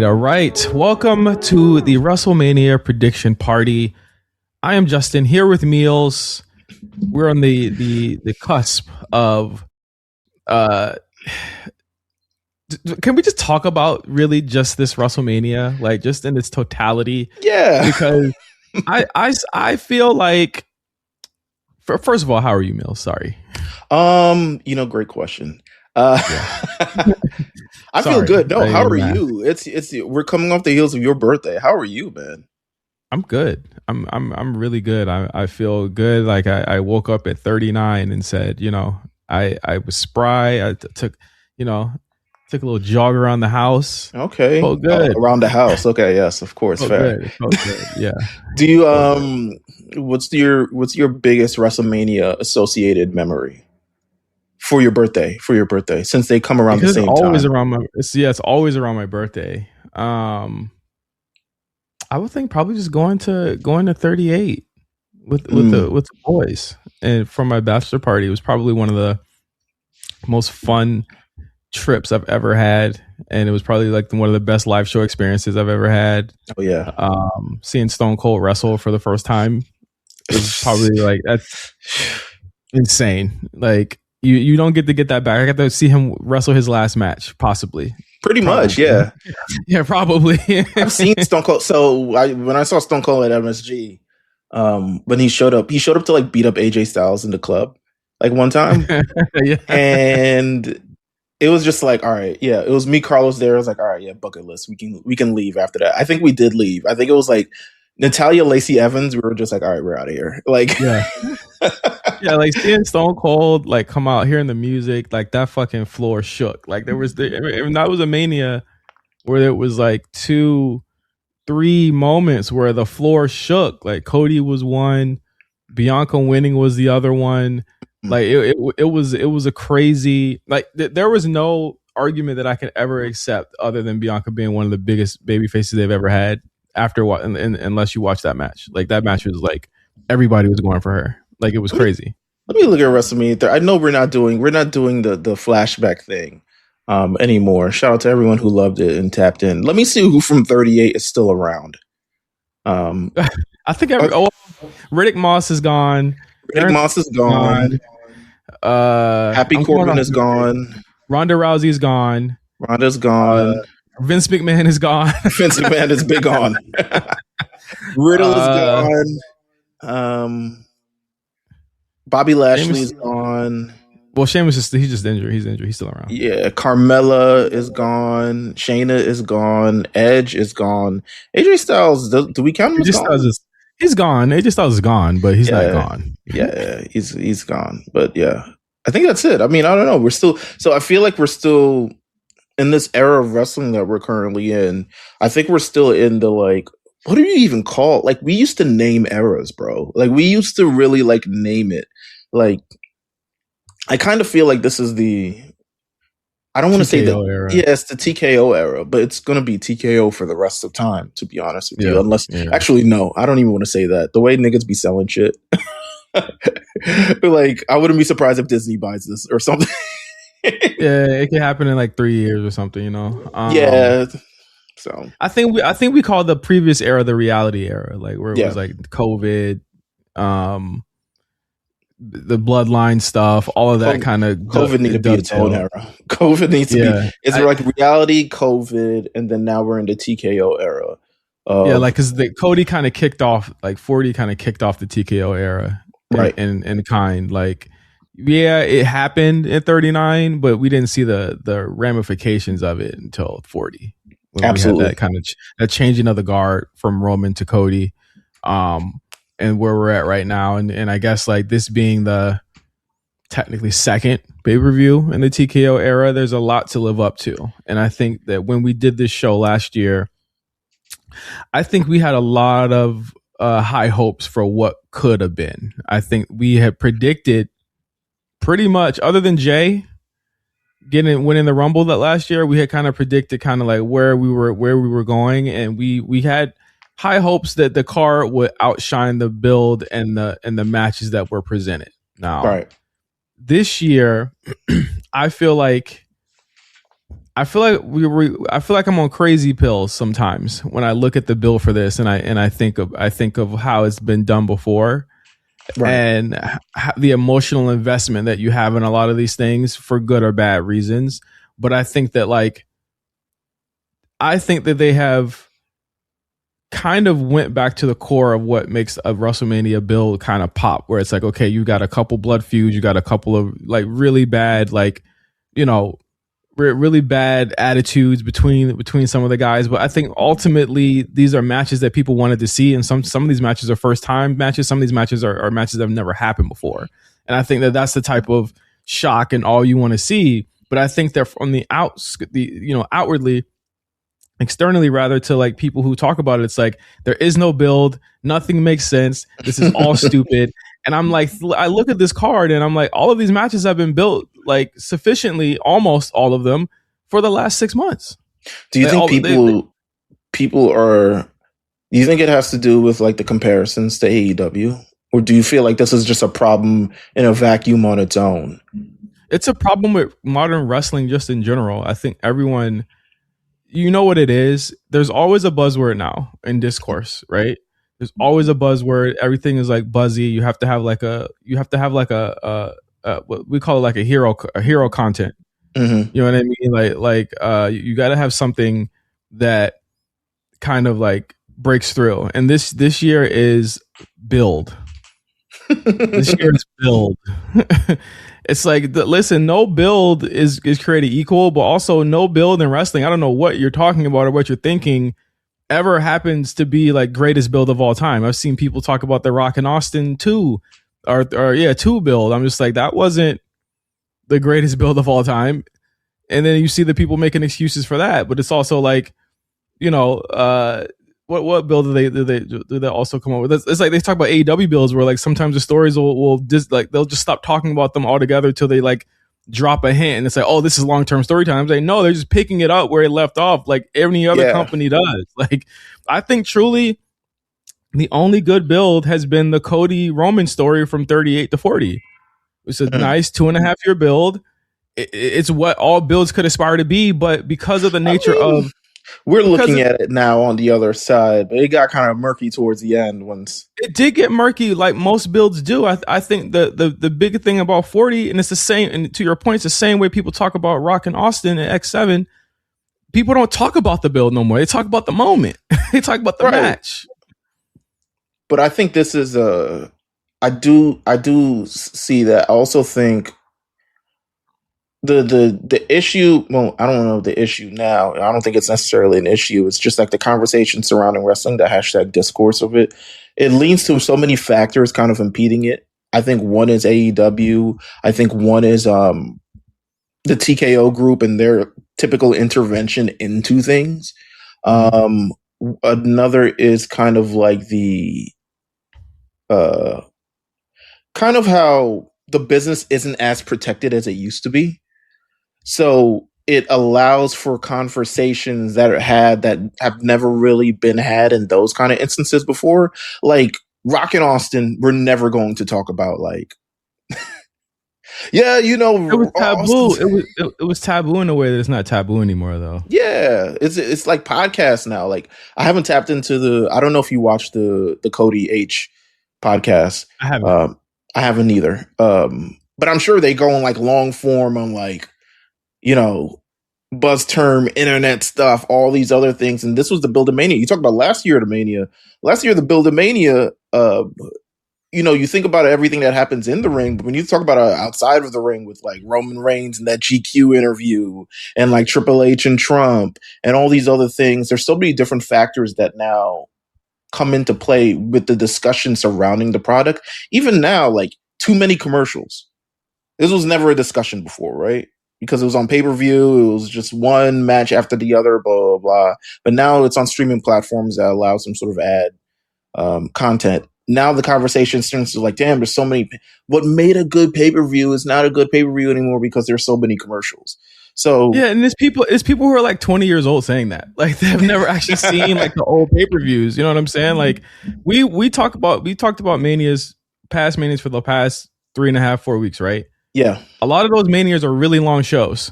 All right. Welcome to the WrestleMania prediction party. I am Justin here with Meelz. We're on the cusp of can we just talk about really just this WrestleMania, like just in its totality? Yeah. Because I feel like first of all, how are you, Meelz? Sorry. Great question. I feel good. No, how are you? It's we're coming off the heels of your birthday. How are you, man? I'm good. I'm really good. I feel good. Like I woke up at 39 and said, I was spry. I took a little jog around the house. Okay. Felt good. Around the house. Okay, yes, of course. Felt fair. Good. Felt good. Yeah. Do you what's your biggest WrestleMania associated memory? For your birthday, since they come around because the same it's always time. It's always around my birthday. I would think probably just going to 38 with the boys, and for my bachelor party, it was probably one of the most fun trips I've ever had, and it was probably like one of the best live show experiences I've ever had. Oh yeah, seeing Stone Cold wrestle for the first time is probably like that's insane. Like. You don't get to get that back. I got to see him wrestle his last match, possibly. Pretty much, yeah. Yeah, probably. I've seen Stone Cold. So when I saw Stone Cold at MSG, when he showed up to like beat up AJ Styles in the club, like one time. Yeah. And it was just like, all right, yeah. It was me, Carlos there. I was like, all right, yeah, bucket list. We can leave after that. I think we did leave. I think it was like Natalya, Lacey Evans. We were just like, all right, we're out of here. Like, yeah. Yeah, like seeing Stone Cold like come out, hearing the music, like that fucking floor shook. Like that was a Mania where it was like 2-3 moments where the floor shook. Like Cody was one, Bianca winning was the other one. Like it was a crazy, like there was no argument that I could ever accept other than Bianca being one of the biggest baby faces they've ever had after what, unless you watch that match. Like that match was like everybody was going for her. Like it was crazy. Let me look at WrestleMania. I know we're not doing the flashback thing anymore. Shout out to everyone who loved it and tapped in. Let me see who from 38 is still around. I think Riddick Moss is gone. Riddick Moss is gone. Happy Corbin is gone. Ronda Rousey is gone. Ronda's gone. Vince McMahon is gone. Vince McMahon is big on. Riddle is gone. Bobby Lashley is gone. Well, Sheamus he's just injured. He's injured. He's still around. Yeah, Carmella is gone. Shayna is gone. Edge is gone. AJ Styles, do we count him as gone? He's gone. AJ Styles is gone, but he's not gone. Yeah, he's gone. But yeah, I think that's it. I mean, I don't know. I feel like we're still in this era of wrestling that we're currently in. I think we're still in the like, what do you even call it? Like we used to name eras, bro. Like we used to really like name it. Like I kind of feel like this is I don't want to say that era. Yeah, it's the TKO era, but it's going to be TKO for the rest of time, to be honest with you. Unless actually no, I don't even want to say that. The way niggas be selling shit. Like I wouldn't be surprised if Disney buys this or something. Yeah, it could happen in like 3 years or something, yeah. So I think we call the previous era the reality era, like where it was like COVID, the bloodline stuff, all of that kind of COVID needs to be its own era. COVID needs to be. It's like reality, COVID, and then now we're in the TKO era. Like because the Cody kind of kicked off, like 40 kind of kicked off the TKO era, right? And kind like. Yeah, it happened at 39, but we didn't see the ramifications of it until 40. Absolutely, we had that kind of that changing of the guard from Roman to Cody, and where we're at right now, and I guess like this being the technically second pay-per-view in the TKO era, there's a lot to live up to, and I think that when we did this show last year, I think we had a lot of high hopes for what could have been. I think we had predicted pretty much, other than Jay winning the Rumble that last year, we had kind of predicted kind of like where we were going, and we had high hopes that the card would outshine the build and the matches that were presented. Now, this year, I feel like I'm on crazy pills sometimes when I look at the bill for this, and I think of how it's been done before, and the emotional investment that you have in a lot of these things for good or bad reasons. But I think that they have kind of went back to the core of what makes a WrestleMania build kind of pop, where it's like, okay, you got a couple blood feuds, you got a couple of like really bad, like, you know, really bad attitudes between some of the guys. But I think ultimately these are matches that people wanted to see, and some of these matches are first time matches. Some of these matches are matches that have never happened before, and I think that that's the type of shock and all you want to see. But I think that from the outwardly, externally rather, to like people who talk about it, it's like there is no build, nothing makes sense, this is all stupid. And I'm like, I look at this card and I'm like, all of these matches have been built like sufficiently, almost all of them, for the last 6 months. Do you think people are, do you think it has to do with like the comparisons to AEW, or do you feel like this is just a problem in a vacuum on its own? It's a problem with modern wrestling just in general. I think everyone, you know what it is. There's always a buzzword now in discourse, right? There's always a buzzword. Everything is like buzzy. You have to have like a what we call it, like a hero content. Mm-hmm. You know what I mean? You got to have something that kind of like breaks through. And this year is build. This year is build. It's like, listen, no build is created equal, but also no build in wrestling, I don't know what you're talking about or what you're thinking, ever happens to be like greatest build of all time. I've seen people talk about the Rock and Austin 2 2 build. I'm just like, that wasn't the greatest build of all time. And then you see the people making excuses for that, but it's also like, you know, what build do they also come up with? It's like they talk about AEW builds where like sometimes the stories will just like they'll just stop talking about them altogether till they like drop a hint and it's like, oh, this is long-term storytelling. I'm like, no, they're just picking it up where it left off, like any other company does. Like, I think truly the only good build has been the Cody Roman story from 38 to 40. It's a nice 2.5 year build. It's what all builds could aspire to be, but because of the nature of, we're looking at it now on the other side, but it got kind of murky towards the end. Once it did get murky, like most builds do. I think the big thing about 40, and it's the same, and to your point, it's the same way people talk about Rock and Austin and X7. People don't talk about the build no more. They talk about the moment. They talk about the match. But I think this is I do see that. I also think the issue, well, I don't know the issue now. I don't think it's necessarily an issue. It's just like the conversation surrounding wrestling, the hashtag discourse of it. It leans to so many factors kind of impeding it. I think one is AEW. I think one is the TKO group and their typical intervention into things. Another is kind of like the kind of how the business isn't as protected as it used to be. So it allows for conversations that are had that have never really been had in those kind of instances before. Like Rock and Austin, we're never going to talk about like, yeah, you know, it was taboo. It was taboo in a way that it's not taboo anymore, though. Yeah, it's like podcasts now. Like I haven't tapped into I don't know if you watched the Cody H podcast. I haven't. I haven't either. But I'm sure they go on like long form on like, you know, buzz term, internet stuff, all these other things. And this was the Build-A-Mania. You talked about last year, the Mania. Last year, the Build-A-Mania, you know, you think about everything that happens in the ring, but when you talk about outside of the ring with like Roman Reigns and that GQ interview and like Triple H and Trump and all these other things, there's so many different factors that now come into play with the discussion surrounding the product. Even now, like too many commercials. This was never a discussion before, right? Because it was on pay-per-view. It was just one match after the other, blah, blah, blah. But now it's on streaming platforms that allow some sort of ad content. now the conversation turns to like, damn, there's so many. What made a good pay per view is not a good pay per view anymore because there's so many commercials. So yeah, and it's people who are like 20 years old saying that. Like they've never actually seen like the old pay-per-views. You know what I'm saying? Like we talked about past manias for the past 3.5-4 weeks, right? Yeah. A lot of those manias are really long shows.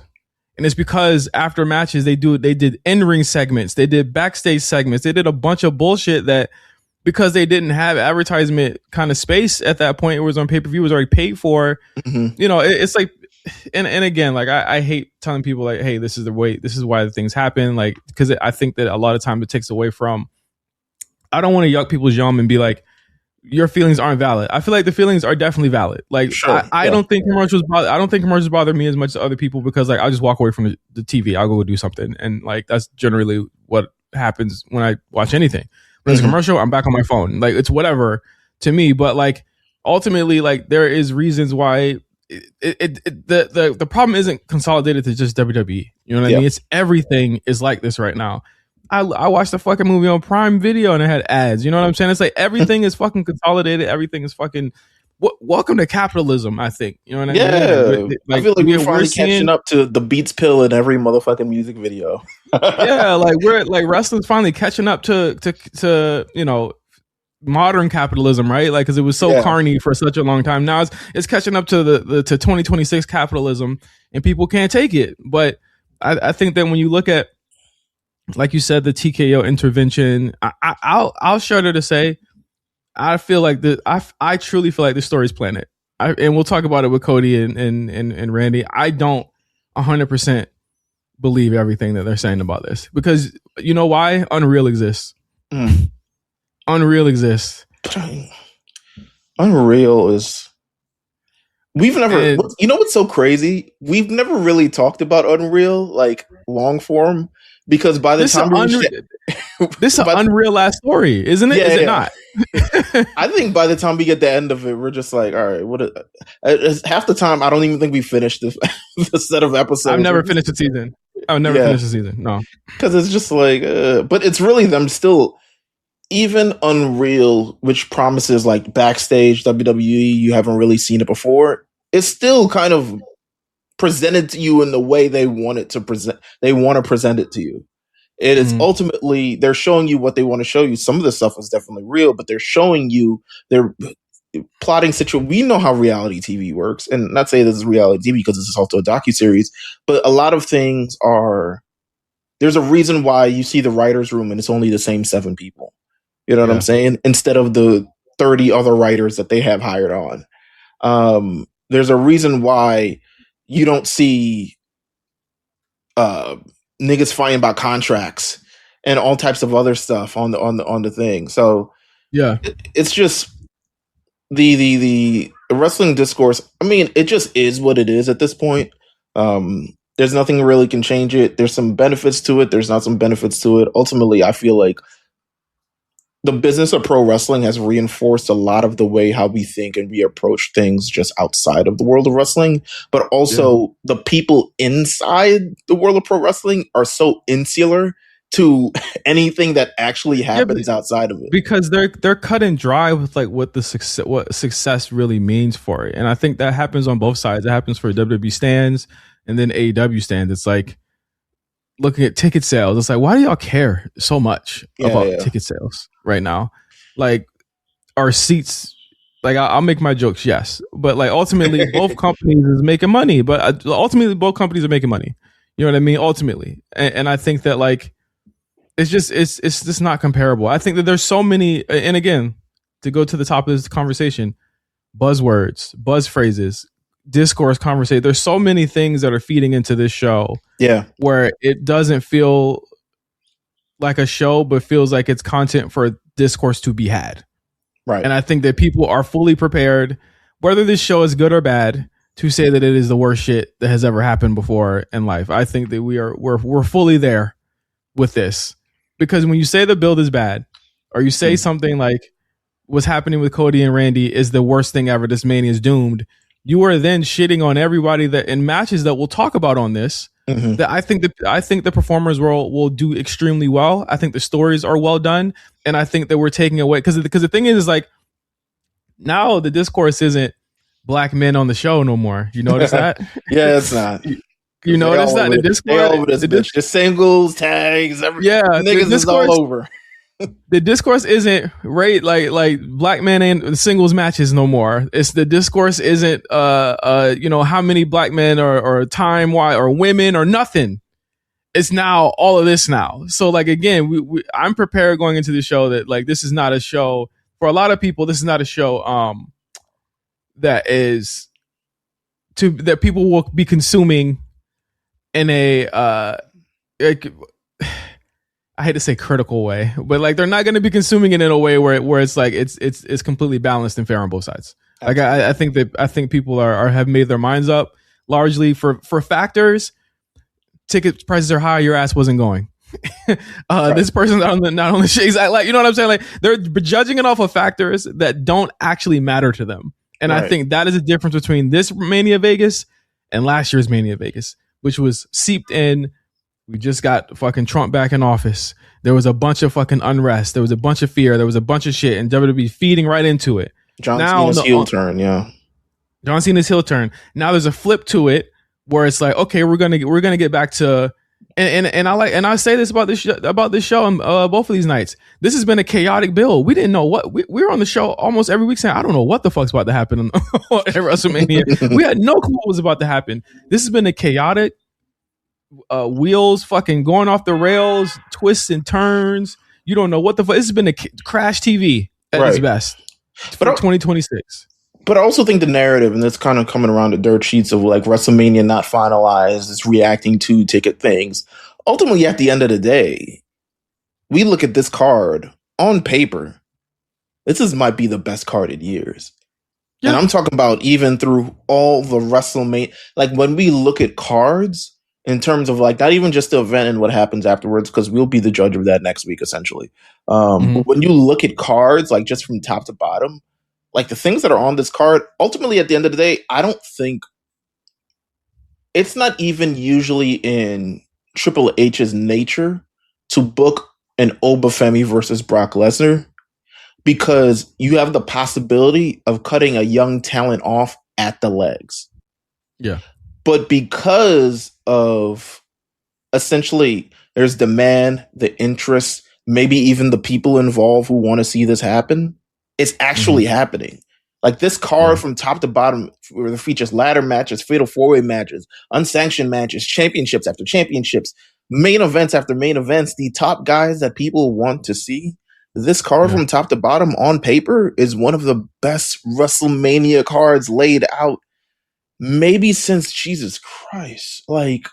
And it's because after matches they did in-ring segments, they did backstage segments, they did a bunch of bullshit that because they didn't have advertisement kind of space at that point, it was on pay-per-view, it was already paid for. Mm-hmm. You know, it's like and again, like I hate telling people like, hey, this is why the things happen, like because I think that a lot of time it takes away from. I don't want to yuck people's yum and be like, your feelings aren't valid. I feel like the feelings are definitely valid. Like sure, I don't think commercials bother me as much as other people because like I'll just walk away from the TV. I'll go do something, and like that's generally what happens when I watch anything. When it's a commercial, I'm back on my phone. Like it's whatever to me, but like ultimately, like there is reasons why. The problem isn't consolidated to just WWE. You know what I mean? It's everything is like this right now. I watched the fucking movie on Prime Video and it had ads. You know what I'm saying? It's like everything is fucking consolidated. Everything is fucking. Welcome to capitalism. I think. You know what I mean? Yeah. Like, I feel like we're finally catching up to the Beats pill in every motherfucking music video. Yeah, like we're like wrestling's finally catching up to you know. Modern capitalism, right? Like, because it was so carny for such a long time. Now it's catching up to the 2026 capitalism, and people can't take it. But I think that when you look at, like you said, the TKO intervention, I'll shudder to say, I feel like I truly feel like the story's planted. And we'll talk about it with Cody and Randy. I don't 100% believe everything that they're saying about this because you know why? Unreal exists. Unreal exists. Unreal is. We've never. You know what's so crazy? We've never really talked about Unreal like long form because by the time this is an unreal ass story, isn't it? Is it not? I think by the time we get the end of it, we're just like, all right. Half the time, I don't even think we finished the set of episodes. I've never finished a season. I've never finished a season. No, because it's just like, but it's really them still. Even Unreal, which promises like backstage WWE, you haven't really seen it before, it's still kind of presented to you in the way they want it to present. They want to present it to you. It is ultimately, they're showing you what they want to show you. Some of the stuff is definitely real, but they're showing you their plotting situation. We know how reality TV works, and not say this is reality TV because this is also a docuseries, but a lot of things are, there's a reason why you see the writer's room and it's only the same 7 people. You know what I'm saying? Instead of the 30 other writers that they have hired on. There's a reason why you don't see niggas fighting about contracts and all types of other stuff on the thing. So it's just the wrestling discourse. I mean, it just is what it is at this point. There's nothing really can change it. There's some benefits to it. There's not some benefits to it. Ultimately, I feel like the business of pro wrestling has reinforced a lot of the way how we think and we approach things just outside of the world of wrestling, but also the people inside the world of pro wrestling are so insular to anything that actually happens outside of it, because they're cut and dry with like what success really means for it. And I think that happens on both sides. It happens for WWE stands and then AEW stands. It's like looking at ticket sales, it's like, why do y'all care so much about ticket sales right now? Like, our seats, like I'll make my jokes, yes, but like ultimately both companies is making money, but ultimately both companies are making money. You know what I mean? Ultimately, and I think that like it's just not comparable. I think that there's so many, and again, to go to the top of this conversation, buzzwords, buzz phrases, discourse, conversation. There's so many things that are feeding into this show. Yeah, where it doesn't feel like a show, but feels like it's content for discourse to be had. Right. And I think that people are fully prepared, whether this show is good or bad, to say that it is the worst shit that has ever happened before in life. I think that we're fully there with this, because when you say the build is bad, or you say something like what's happening with Cody and Randy is the worst thing ever, this Mania is doomed, you are then shitting on everybody that in matches that we'll talk about on this. That I think the performers will do extremely well. I think the stories are well done, and I think that we're taking away because the thing is like Now the discourse isn't black men on the show no more. You notice that? Yeah, it's not. You notice that the They all discourse, over this bitch. Just singles, tags, the niggas is all discourse, over. the discourse isn't like black men ain't singles matches no more. It's the discourse isn't how many black men or time why or women or nothing. It's now all of this now. So like again, I'm prepared going into the show that like this is not a show for a lot of people. This is not a show that people will be consuming in a like, I hate to say critical way, but like they're not going to be consuming it in a way where it's like it's completely balanced and fair on both sides. Like I think people have made their minds up largely for factors. Ticket prices are high. Your ass wasn't going. Right. This person's not on the shakes. Like, you know what I'm saying? Like they're judging it off of factors that don't actually matter to them. And right. I think that is a difference between this Mania Vegas and last year's Mania Vegas, which was seeped in. We just got fucking Trump back in office. There was a bunch of fucking unrest. There was a bunch of fear. There was a bunch of shit, and WWE feeding right into it. John Cena's heel turn, yeah. John Cena's heel turn. Now there's a flip to it where it's like, okay, we're gonna get back to, and I say this about this show on both of these nights. This has been a chaotic build. We didn't know what we were on the show almost every week saying, I don't know what the fuck's about to happen at WrestleMania. We had no clue what was about to happen. This has been a chaotic. Wheels fucking going off the rails, twists and turns. You don't know what the fuck. This has been a crash TV at its best for 2026. But I also think the narrative, and it's kind of coming around the dirt sheets of like WrestleMania not finalized, it's reacting to ticket things. Ultimately, at the end of the day, we look at this card on paper. Might be the best card in years. Yeah. And I'm talking about even through all the WrestleMania. Like when we look at cards, in terms of like, not even just the event and what happens afterwards, because we'll be the judge of that next week, essentially. But when you look at cards, like just from top to bottom, like the things that are on this card, ultimately at the end of the day, I don't think it's not even usually in Triple H's nature to book an Obafemi versus Brock Lesnar, because you have the possibility of cutting a young talent off at the legs. Yeah. But because of essentially there's demand, the interest, maybe even the people involved who want to see this happen, it's actually happening. Like this card from top to bottom, where it features ladder matches, fatal four-way matches, unsanctioned matches, championships after championships, main events after main events, the top guys that people want to see. This card from top to bottom on paper is one of the best WrestleMania cards laid out. Maybe since Jesus Christ, like,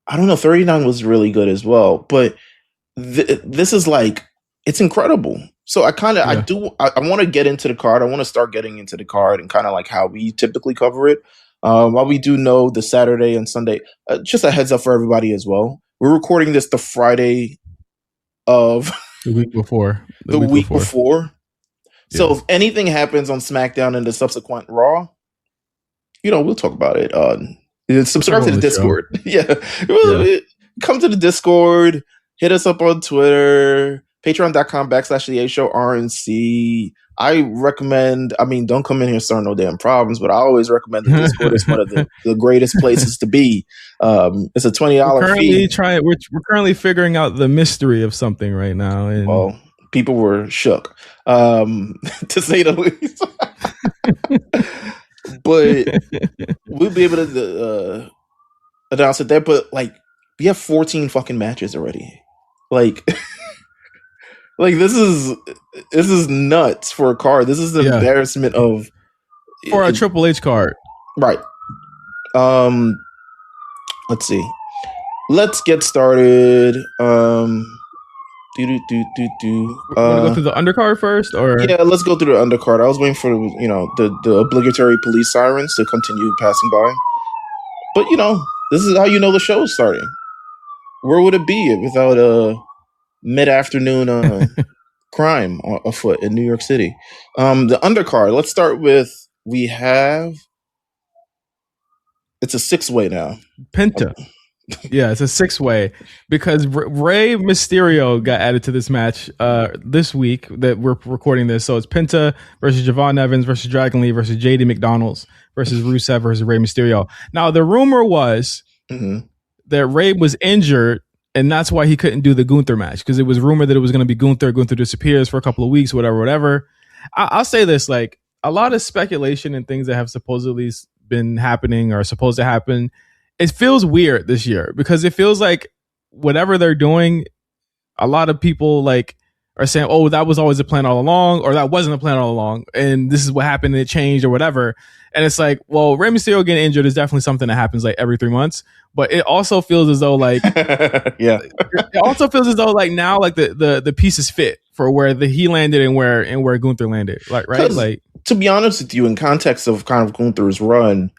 I don't know, 39 was really good as well, but this is like, it's incredible. So I want to get into the card. I want to start getting into the card and kind of like how we typically cover it. While we do know the Saturday and Sunday, just a heads up for everybody as well. We're recording this the Friday of the week before. The week before. So if anything happens on SmackDown and the subsequent Raw, we'll talk about it. Subscribe to the Discord. Come to the Discord. Hit us up on Twitter. Patreon.com/The A Show RNC. I recommend, don't come in here starting no damn problems, but I always recommend the Discord is one of the greatest places to be. It's a $20 fee. We're currently figuring out the mystery of something right now. And well, people were shook, to say the least. But we'll be able to announce it there. But like, we have 14 fucking matches already. Like, like this is nuts for a card. This is the embarrassment of for a Triple H card, right? Let's see. Let's get started. Want to go through the undercard first, or let's go through the undercard. I was waiting for the obligatory police sirens to continue passing by, but this is how the show is starting. Where would it be without a mid-afternoon crime afoot in New York City? The undercard. Let's start with it's a 6-way now. Penta. Yeah, it's a 6-way because Rey Mysterio got added to this match this week that we're recording this. So it's Penta versus Javon Evans versus Dragon Lee versus JD McDonald's versus Rusev versus Rey Mysterio. Now the rumor was that Rey was injured and that's why he couldn't do the Gunther match because it was rumored that it was going to be Gunther. Gunther disappears for a couple of weeks, whatever. I'll say this, like a lot of speculation and things that have supposedly been happening or supposed to happen. It feels weird this year because it feels like whatever they're doing, a lot of people like are saying, "Oh, that was always a plan all along," or "That wasn't a plan all along," and this is what happened and it changed or whatever. And it's like, well, Rey Mysterio getting injured is definitely something that happens like every 3 months, but it also feels as though like, it also feels as though like now like the pieces fit for where he landed and where Gunther landed, like right, like to be honest with you, in context of kind of Gunther's run.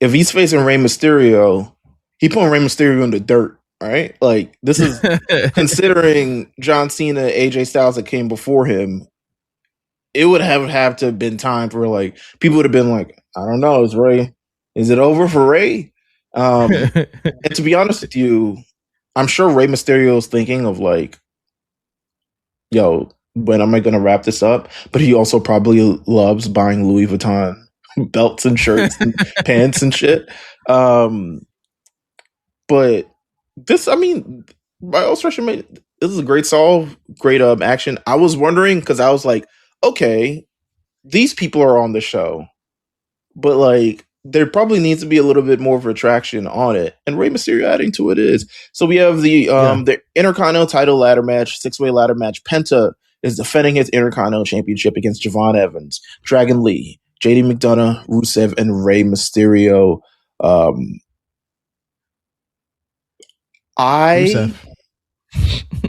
If he's facing Rey Mysterio, he putting Rey Mysterio in the dirt, right? Like this is considering John Cena, AJ Styles that came before him. It would have to have been time for like people would have been like, I don't know, is it over for Rey? And to be honest with you, I'm sure Rey Mysterio is thinking of like, yo, when am I going to wrap this up? But he also probably loves buying Louis Vuitton belts and shirts and pants and shit. But this, I mean, by all stretch, this is a great solve, great action. I was wondering because I was like, okay, these people are on the show, but like there probably needs to be a little bit more of attraction on it, and Rey Mysterio adding to it is. So we have the Intercontinental title ladder match, 6-way ladder match. Penta is defending his Intercontinental Championship against Javon Evans, Dragon Lee, JD McDonough, Rusev, and Rey Mysterio. Rusev.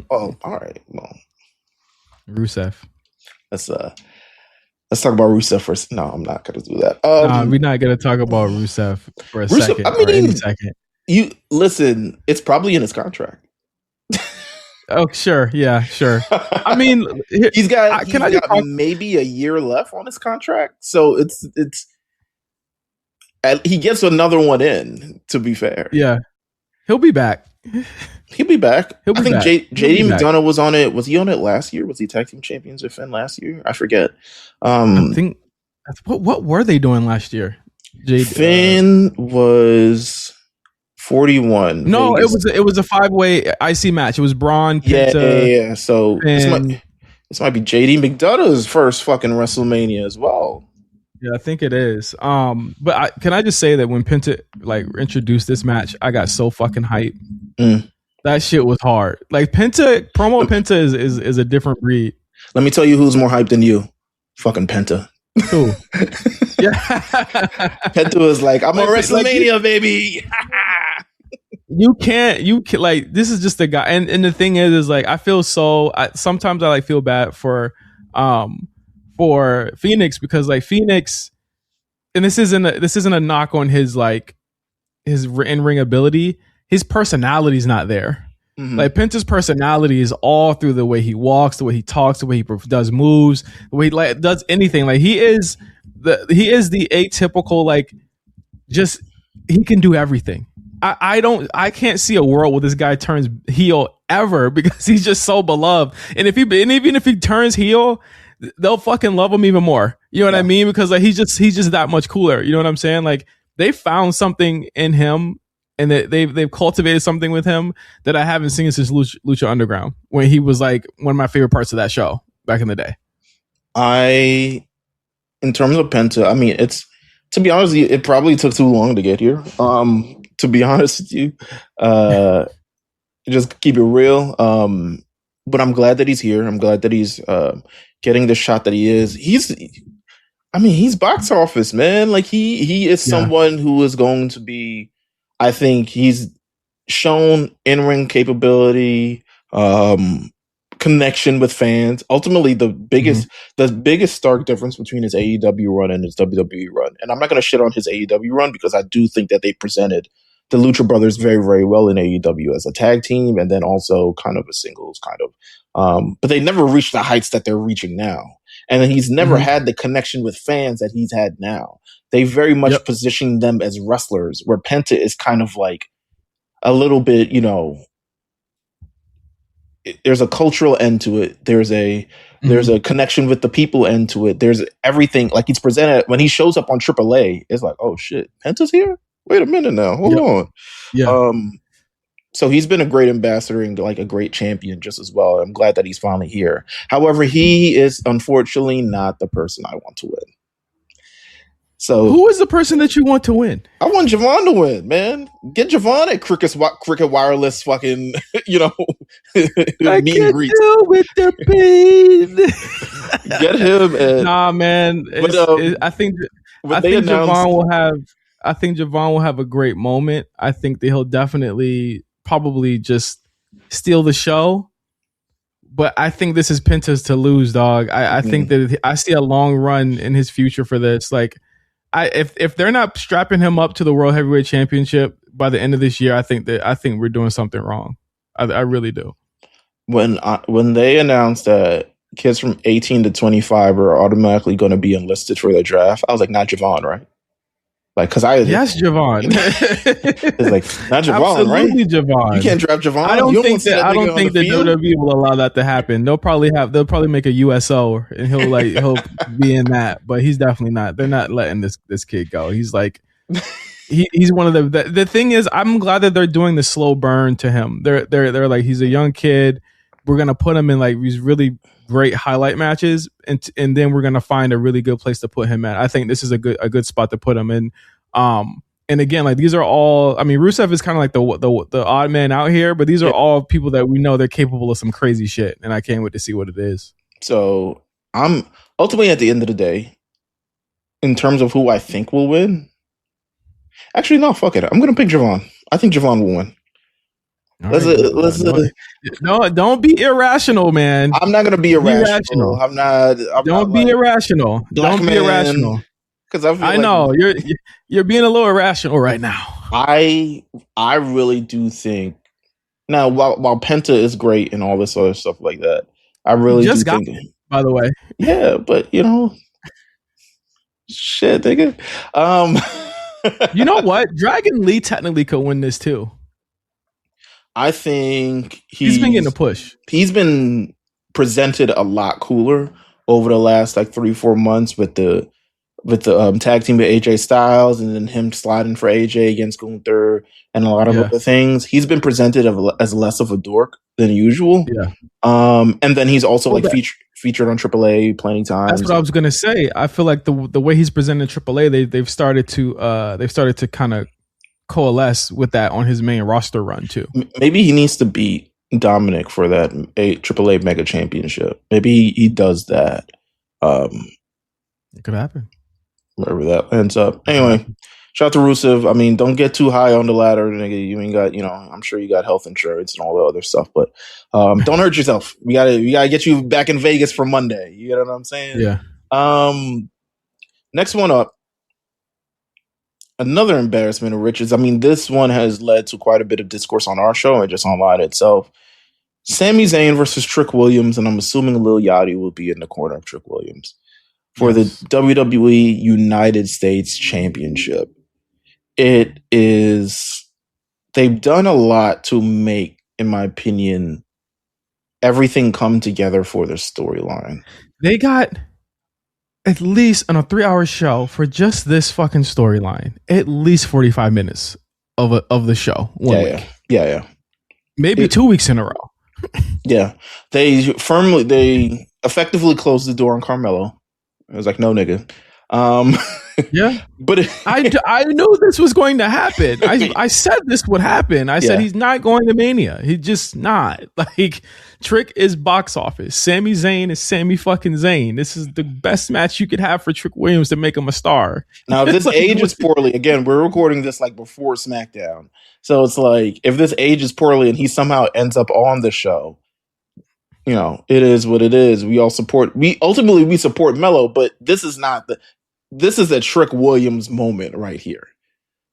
Oh, all right. Well, Rusev. Let's talk about Rusev first. No, I'm not going to do that. We're not going to talk about Rusev for a second. I mean, or any second. You listen. It's probably in his contract. Oh, sure. Yeah, sure. I mean, he's got maybe a year left on his contract. So it's he gets another one in, to be fair. Yeah. He'll be back. He'll be back. I think JD McDonough was on it. Was he on it last year? Was he tag team champions with Finn last year? I forget. I think what were they doing last year? Finn was 41. No, it was a 5-way IC match. It was Braun, Penta. Yeah. So this might be JD McDonough's first fucking WrestleMania as well. Yeah, I think it is. But can I just say that when Penta like introduced this match, I got so fucking hyped. That shit was hard. Like promo Penta is a different breed. Let me tell you who's more hyped than you. Fucking Penta. Who? Yeah. Penta was like, I'm on WrestleMania, baby. You can't like, this is just a guy. And the thing is like, I feel sometimes I like feel bad for Phoenix because like Phoenix, and this isn't a knock on his like his in-ring ability. His personality's not there. Like Penta's personality is all through the way he walks, the way he talks, the way he does moves, the way he like does anything. Like he is the atypical, like, just he can do everything. I can't see a world where this guy turns heel ever because he's just so beloved. And even if he turns heel, they'll fucking love him even more. You know what I mean? Because like he's just that much cooler. You know what I'm saying? Like they found something in him. And they've cultivated something with him that I haven't seen since Lucha Underground, when he was like one of my favorite parts of that show back in the day. In terms of Penta, I mean, to be honest, it probably took too long to get here. To be honest with you, just keep it real. But I'm glad that he's here. I'm glad that he's getting the shot that he is. He's box office, man. Like he is someone who is going to be. I think he's shown in-ring capability, connection with fans. Ultimately, the biggest stark difference between his AEW run and his WWE run, and I'm not going to shit on his AEW run because I do think that they presented the Lucha Brothers very, very well in AEW as a tag team, and then also kind of a singles kind of. But they never reached the heights that they're reaching now. And then he's never had the connection with fans that he's had now. They very much position them as wrestlers, where Penta is kind of like, a little bit, there's a cultural end to it. There's a connection with the people end to it. There's everything, like he's presented when he shows up on AAA. It's like, oh shit, Penta's here. Wait a minute now, hold on. Yeah. So he's been a great ambassador and like a great champion just as well. I'm glad that he's finally here. However, he is unfortunately not the person I want to win. So who is the person that you want to win? I want Javon to win, man. Get Javon at Cricket Wireless fucking, I meet can and greet. deal with the pain. Get him at, nah, man. I think Javon will have a great moment. I think that he'll definitely probably just steal the show. But I think this is Penta's to lose, dog. I think that I see a long run in his future for this. Like, if they're not strapping him up to the World Heavyweight Championship by the end of this year, I think we're doing something wrong. I really do. When they announced that kids from 18 to 25 are automatically going to be enlisted for the draft, I was like, not Javon, right? Like, because yes, Javon. It's like not Javon, absolutely, right? Javon. You can't draft Javon. I don't think that WWE will allow that to happen. They'll probably make a USO and he'll be in that, but he's definitely not. They're not letting this kid go. He's like he's one of the thing is, I'm glad that they're doing the slow burn to him. They're like, he's a young kid. We're gonna put him in like these really great highlight matches, and then we're gonna find a really good place to put him at. I think this is a good spot to put him in. And again, like these are all. I mean, Rusev is kind of like the odd man out here, but these are all people that we know they're capable of some crazy shit, and I can't wait to see what it is. So I'm ultimately at the end of the day, in terms of who I think will win. Actually, no, fuck it. I'm gonna pick Javon. I think Javon will win. Don't be irrational, man. I'm not gonna be irrational. I'm not. Don't be irrational. Don't be irrational. Because I know you're being a little irrational right now. I really do think now while Penta is great and all this other stuff like that, I really do think. By the way, yeah, but shit, nigga. You know what? Dragon Lee technically could win this too. I think he's been getting a push. He's been presented a lot cooler over the last like 3-4 months with the tag team with AJ Styles and then him sliding for AJ against Gunther and a lot of other things. He's been presented as less of a dork than usual. Yeah. And then he's also featured on AAA plenty times. That's what I was gonna say. I feel like the way he's presented AAA, they've started to kind of coalesce with that on his main roster run too. Maybe he needs to beat Dominic for that AAA Mega Championship. Maybe he does that. It could happen. Wherever that ends up. Anyway, shout out to Rusev. I mean, don't get too high on the ladder, nigga. You ain't got, I'm sure you got health insurance and all the other stuff, but don't hurt yourself. We gotta get you back in Vegas for Monday. You know what I'm saying? Yeah. Next one up. Another embarrassment of riches. I mean, this one has led to quite a bit of discourse on our show and just online itself. Sami Zayn versus Trick Williams, and I'm assuming Lil Yachty will be in the corner of Trick Williams for the WWE United States Championship. It is, they've done a lot to make, in my opinion, everything come together for their storyline. They got at least on a 3-hour show for just this fucking storyline, at least 45 minutes of the show. Week. Yeah. Maybe 2 weeks in a row. Yeah. They effectively closed the door on Carmelo. It was like, no, nigga. Yeah, but I knew this was going to happen. I said this would happen. I said he's not going to Mania. He's just not. Like, Trick is box office. Sami Zayn is Sami fucking Zayn. This is the best match you could have for Trick Williams to make him a star. Now, if this ages poorly, again, we're recording this like before SmackDown, so it's like if this ages poorly and he somehow ends up on the show, it is what it is. We ultimately support Melo, but this is a Trick Williams moment right here.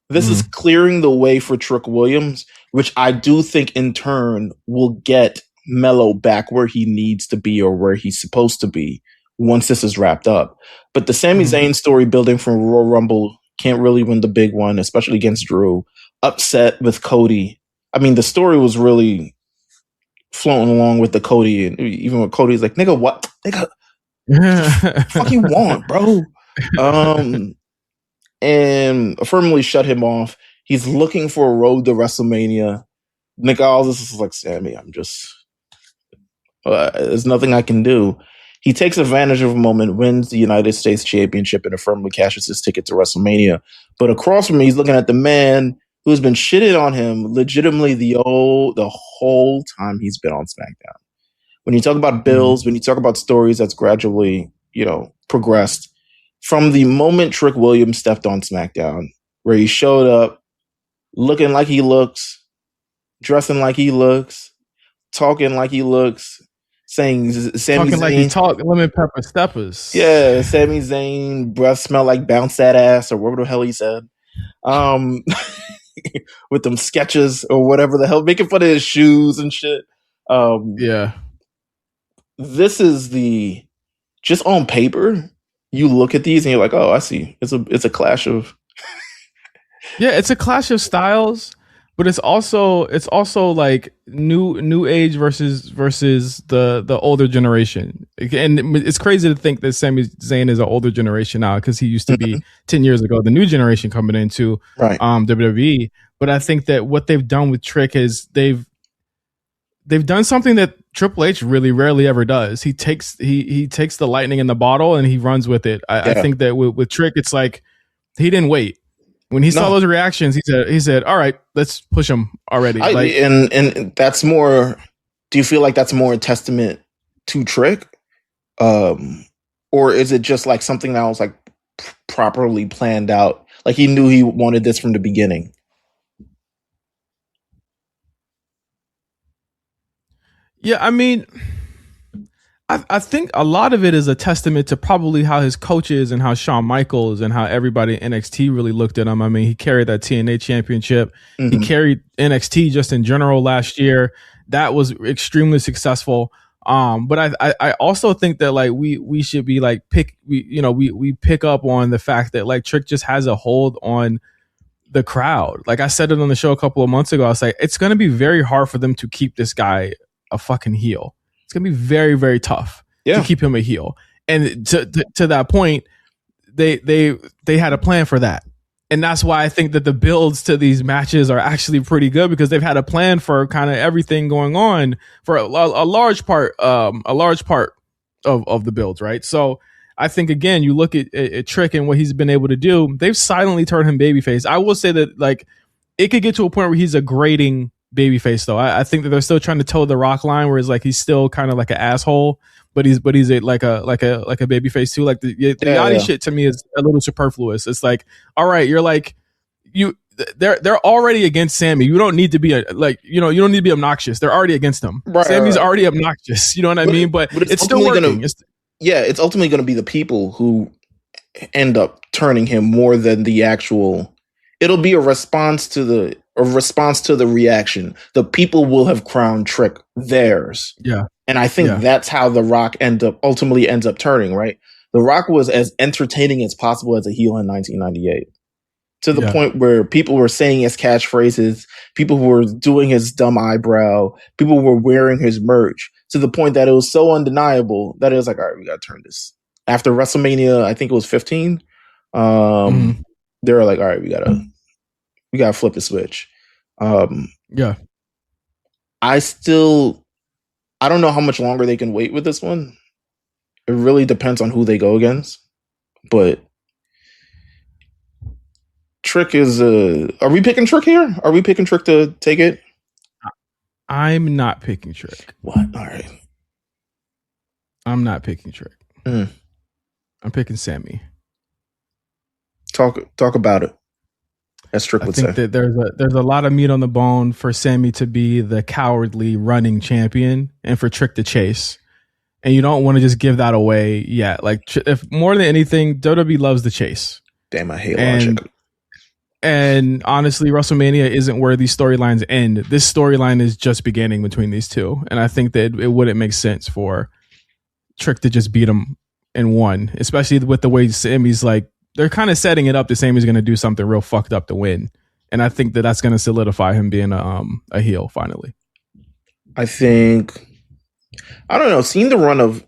This is clearing the way for Trick Williams, which I do think in turn will get Melo back where he needs to be or where he's supposed to be once this is wrapped up. But the Sami Zayn story building from Royal Rumble can't really win the big one, especially against Drew. Upset with Cody. I mean, the story was really floating along with the Cody, and even with Cody's like, nigga, what? Nigga, fuck you want, bro? And firmly shut him off. He's looking for a road to WrestleMania. Nick Aldis is like, Sammy, I'm just, there's nothing I can do. He takes advantage of a moment, wins the United States Championship, and firmly cashes his ticket to WrestleMania. But across from me, he's looking at the man who's been shitting on him legitimately the whole time he's been on SmackDown. When you talk about builds, when you talk about stories that's gradually, progressed, from the moment Trick Williams stepped on SmackDown, where he showed up looking like he looks, dressing like he looks, talking like he looks, saying Sami Zayn, like he talk lemon pepper steppers. Yeah, Sami Zayn breath smell like bounce that ass, or whatever the hell he said. With them sketches or whatever the hell, making fun of his shoes and shit. Yeah. This is just on paper, you look at these and you're like, oh, I see. It's a clash of Yeah, it's a clash of styles, but it's also like new age versus the older generation. And it's crazy to think that Sami Zayn is an older generation now, because he used to be 10 years ago the new generation coming into WWE. But I think that what they've done with Trick is they've done something that Triple H really rarely ever does. He takes the lightning in the bottle and he runs with it. I think that with Trick, it's like he didn't wait. When he saw those reactions, he said, "All right, let's push him already." And that's more. Do you feel like that's more a testament to Trick, or is it just like something that was like properly planned out? Like he knew he wanted this from the beginning. Yeah, I mean, I think a lot of it is a testament to probably how his coaches and how Shawn Michaels and how everybody in NXT really looked at him. I mean, he carried that TNA championship. He carried NXT just in general last year. That was extremely successful. But I also think that like we should be like we pick up on the fact that like Trick just has a hold on the crowd. Like I said it on the show a couple of months ago. I was like, it's going to be very hard for them to keep this guy a fucking heel. It's gonna be very, very tough to keep him a heel. And to that point, they had a plan for that, and that's why I think that the builds to these matches are actually pretty good, because they've had a plan for kind of everything going on for a large part of the builds, right? So I think again, you look at Trick and what he's been able to do. They've silently turned him babyface. I will say that like it could get to a point where he's a grating babyface though. I think that they're still trying to toe the Rock line, where it's like he's still kind of like an asshole, but he's like a babyface too. Like the Yachty shit to me is a little superfluous. It's like, all right, you're like they're already against Sammy. You don't need to be you don't need to be obnoxious. They're already against him. Sammy's already obnoxious. You know what I mean? But it's still working. It's ultimately going to be the people who end up turning him more than the actual. It'll be a response to the reaction. The people will have crowned Trick theirs. Yeah. And I think that's how The Rock ultimately ends up turning, right? The Rock was as entertaining as possible as a heel in 1998. To the point where people were saying his catchphrases, people were doing his dumb eyebrow, people were wearing his merch, to the point that it was so undeniable that it was like, all right, we got to turn this. After WrestleMania, I think it was 15, they were like, all right, we gotta flip the switch. I don't know how much longer they can wait with this one. It really depends on who they go against. But Trick is are we picking Trick here? Are we picking Trick to take it? I'm not picking Trick. What? All right. I'm not picking Trick. I'm picking Sammy. Talk about it. As Trick would say. I think that there's a lot of meat on the bone for Sammy to be the cowardly running champion and for Trick to chase. And you don't want to just give that away yet. Like, if more than anything, WWE loves the chase. Damn, I hate logic. And honestly, WrestleMania isn't where these storylines end. This storyline is just beginning between these two. And I think that it wouldn't make sense for Trick to just beat him in one, especially with the way Sammy's like, they're kind of setting it up. The Sammy's going to do something real fucked up to win. and I think that that's going to solidify him being a heel finally. I think, I don't know, seeing the run of,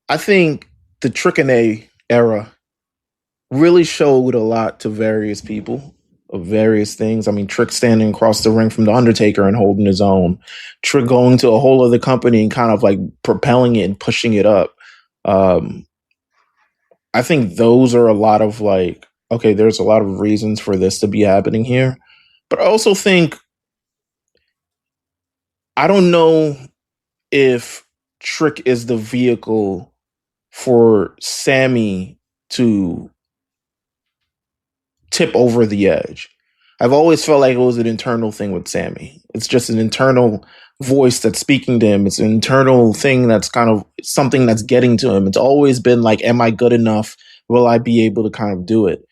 I think the Trick and A era really showed a lot to various people of various things. I mean, Trick standing across the ring from The Undertaker and holding his own. Trick going to a whole other company and kind of like propelling it and pushing it up. I think those are a lot of like, okay, there's a lot of reasons for this to be happening here. But I also think, I don't know if Trick is the vehicle for Sammy to tip over the edge. I've always felt like it was an internal thing with Sammy. It's just an internal voice that's speaking to him. It's an internal thing that's kind of something that's getting to him. It's always been like, am I good enough? Will I be able to kind of do it?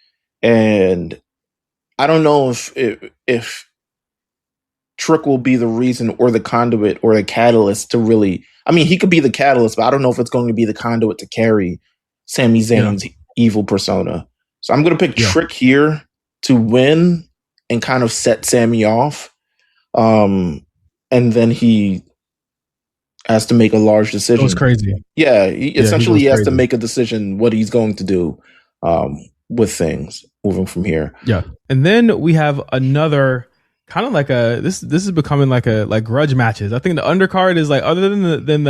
And I don't know if Trick will be the reason or the conduit or the catalyst to really, I mean, he could be the catalyst, but I don't know if it's going to be the conduit to carry Sami Zayn's evil persona. So I'm going to pick Trick here to win and kind of set Sammy off. And then he has to make a large decision. It was crazy. Yeah, essentially he has to make a decision what he's going to do with things moving from here. Yeah. And then we have another kind of like this is becoming like grudge matches. I think the undercard is like, other than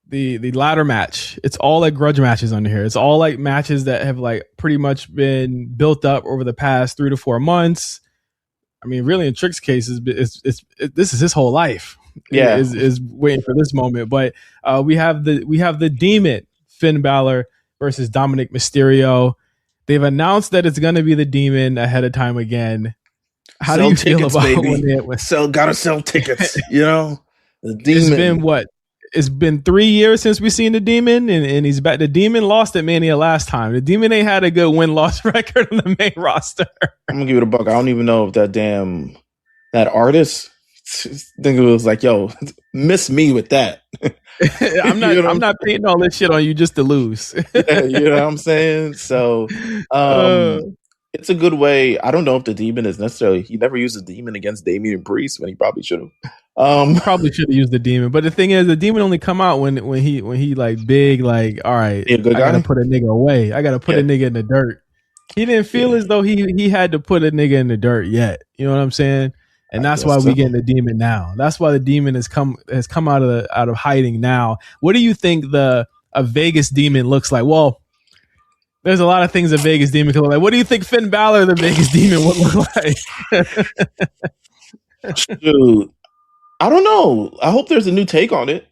the ladder match, it's all like grudge matches under here. It's all like matches that have like pretty much been built up over the past 3 to 4 months. I mean, really, in Trick's case, this is his whole life. Yeah, is waiting for this moment. But we have the Demon, Finn Balor versus Dominic Mysterio. They've announced that it's going to be the Demon ahead of time again. How do you feel about it? Gotta sell tickets. You know, the Demon. It's been what? It's been 3 years since we've seen the Demon, and he's back. The Demon lost at Mania last time. The Demon ain't had a good win-loss record on the main roster. I'm gonna give it a buck. I don't even know if that artist, I think it was like, yo, miss me with that. I'm not painting all this shit on you just to lose. Yeah, you know what I'm saying? So it's a good way. I don't know if the Demon is necessarily, he never used the Demon against Damian Priest when he probably should have. Probably should have used the Demon, but the thing is, the Demon only come out when he like big, like, all right, I gotta put a nigga away. I gotta put a nigga in the dirt. He didn't feel as though he had to put a nigga in the dirt yet. You know what I'm saying? And that's why we getting the Demon now. That's why the Demon has come out of hiding now. What do you think a Vegas Demon looks like? Well, there's a lot of things a Vegas Demon can look like. What do you think Finn Balor, the Vegas Demon, would look like? Dude, I don't know. I hope there's a new take on it.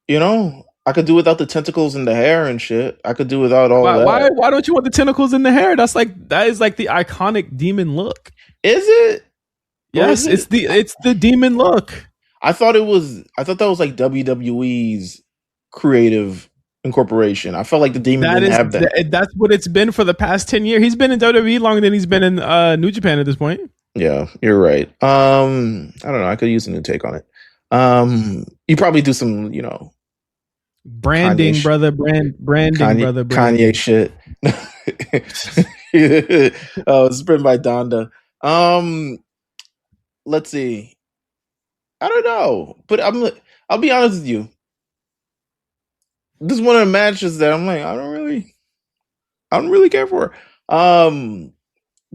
You know, I could do without the tentacles and the hair and shit. I could do without all that. Why don't you want the tentacles in the hair? That is like the iconic Demon look. Is it? Yes, it's the Demon look. I thought that was like WWE's creative incorporation. I felt like the Demon didn't have that. That's what it's been for the past 10 years. He's been in WWE longer than he's been in New Japan at this point. Yeah, you're right. I don't know. I could use a new take on it. You probably do some, branding, brother. Kanye shit. It's written by Donda. Let's see. I don't know, but I'll be honest with you. This is one of the matches that I'm like, I don't really care for.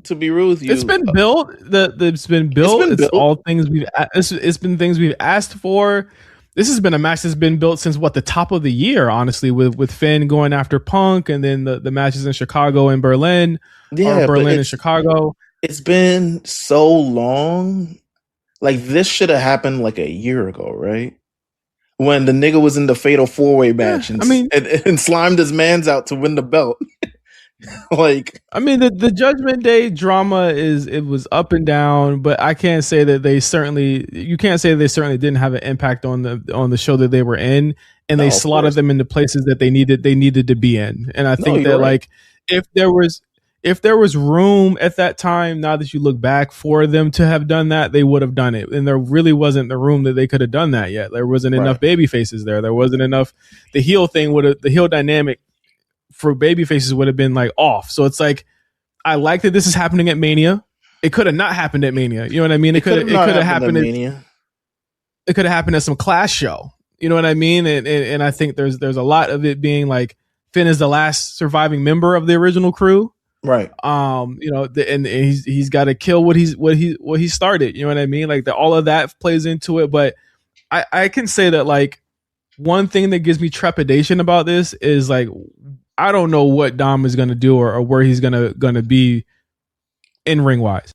To be real with you, it's been built. It's been built. It's all things it's been things we've asked for. This has been a match that's been built since the top of the year, honestly, with Finn going after Punk, and then the matches in Chicago and Berlin. Yeah, Berlin and Chicago. It's been so long. Like, this should have happened like a year ago, right? When the nigga was in the Fatal 4-Way match and slimed his mans out to win the belt. The Judgment Day drama it was up and down, but I can't say that you can't say they certainly didn't have an impact on the show that they were in, and they slotted them into places that they needed to be in. And I think that right. If there was room at that time, now that you look back, for them to have done that, they would have done it. And there really wasn't the room that they could have done that yet. There wasn't enough baby faces there. There wasn't enough. The heel dynamic for baby faces would have been like off. So it's like, I like that this is happening at Mania. It could have not happened at Mania. You know what I mean? It could have happened at Mania. It could have happened at some Clash show. You know what I mean? And I think there's a lot of it being like Finn is the last surviving member of the original crew. Right. You know, and he's got to kill what he started. You know what I mean? Like all of that plays into it. But I can say that like one thing that gives me trepidation about this is like I don't know what Dom is gonna do or where he's gonna be in ring wise.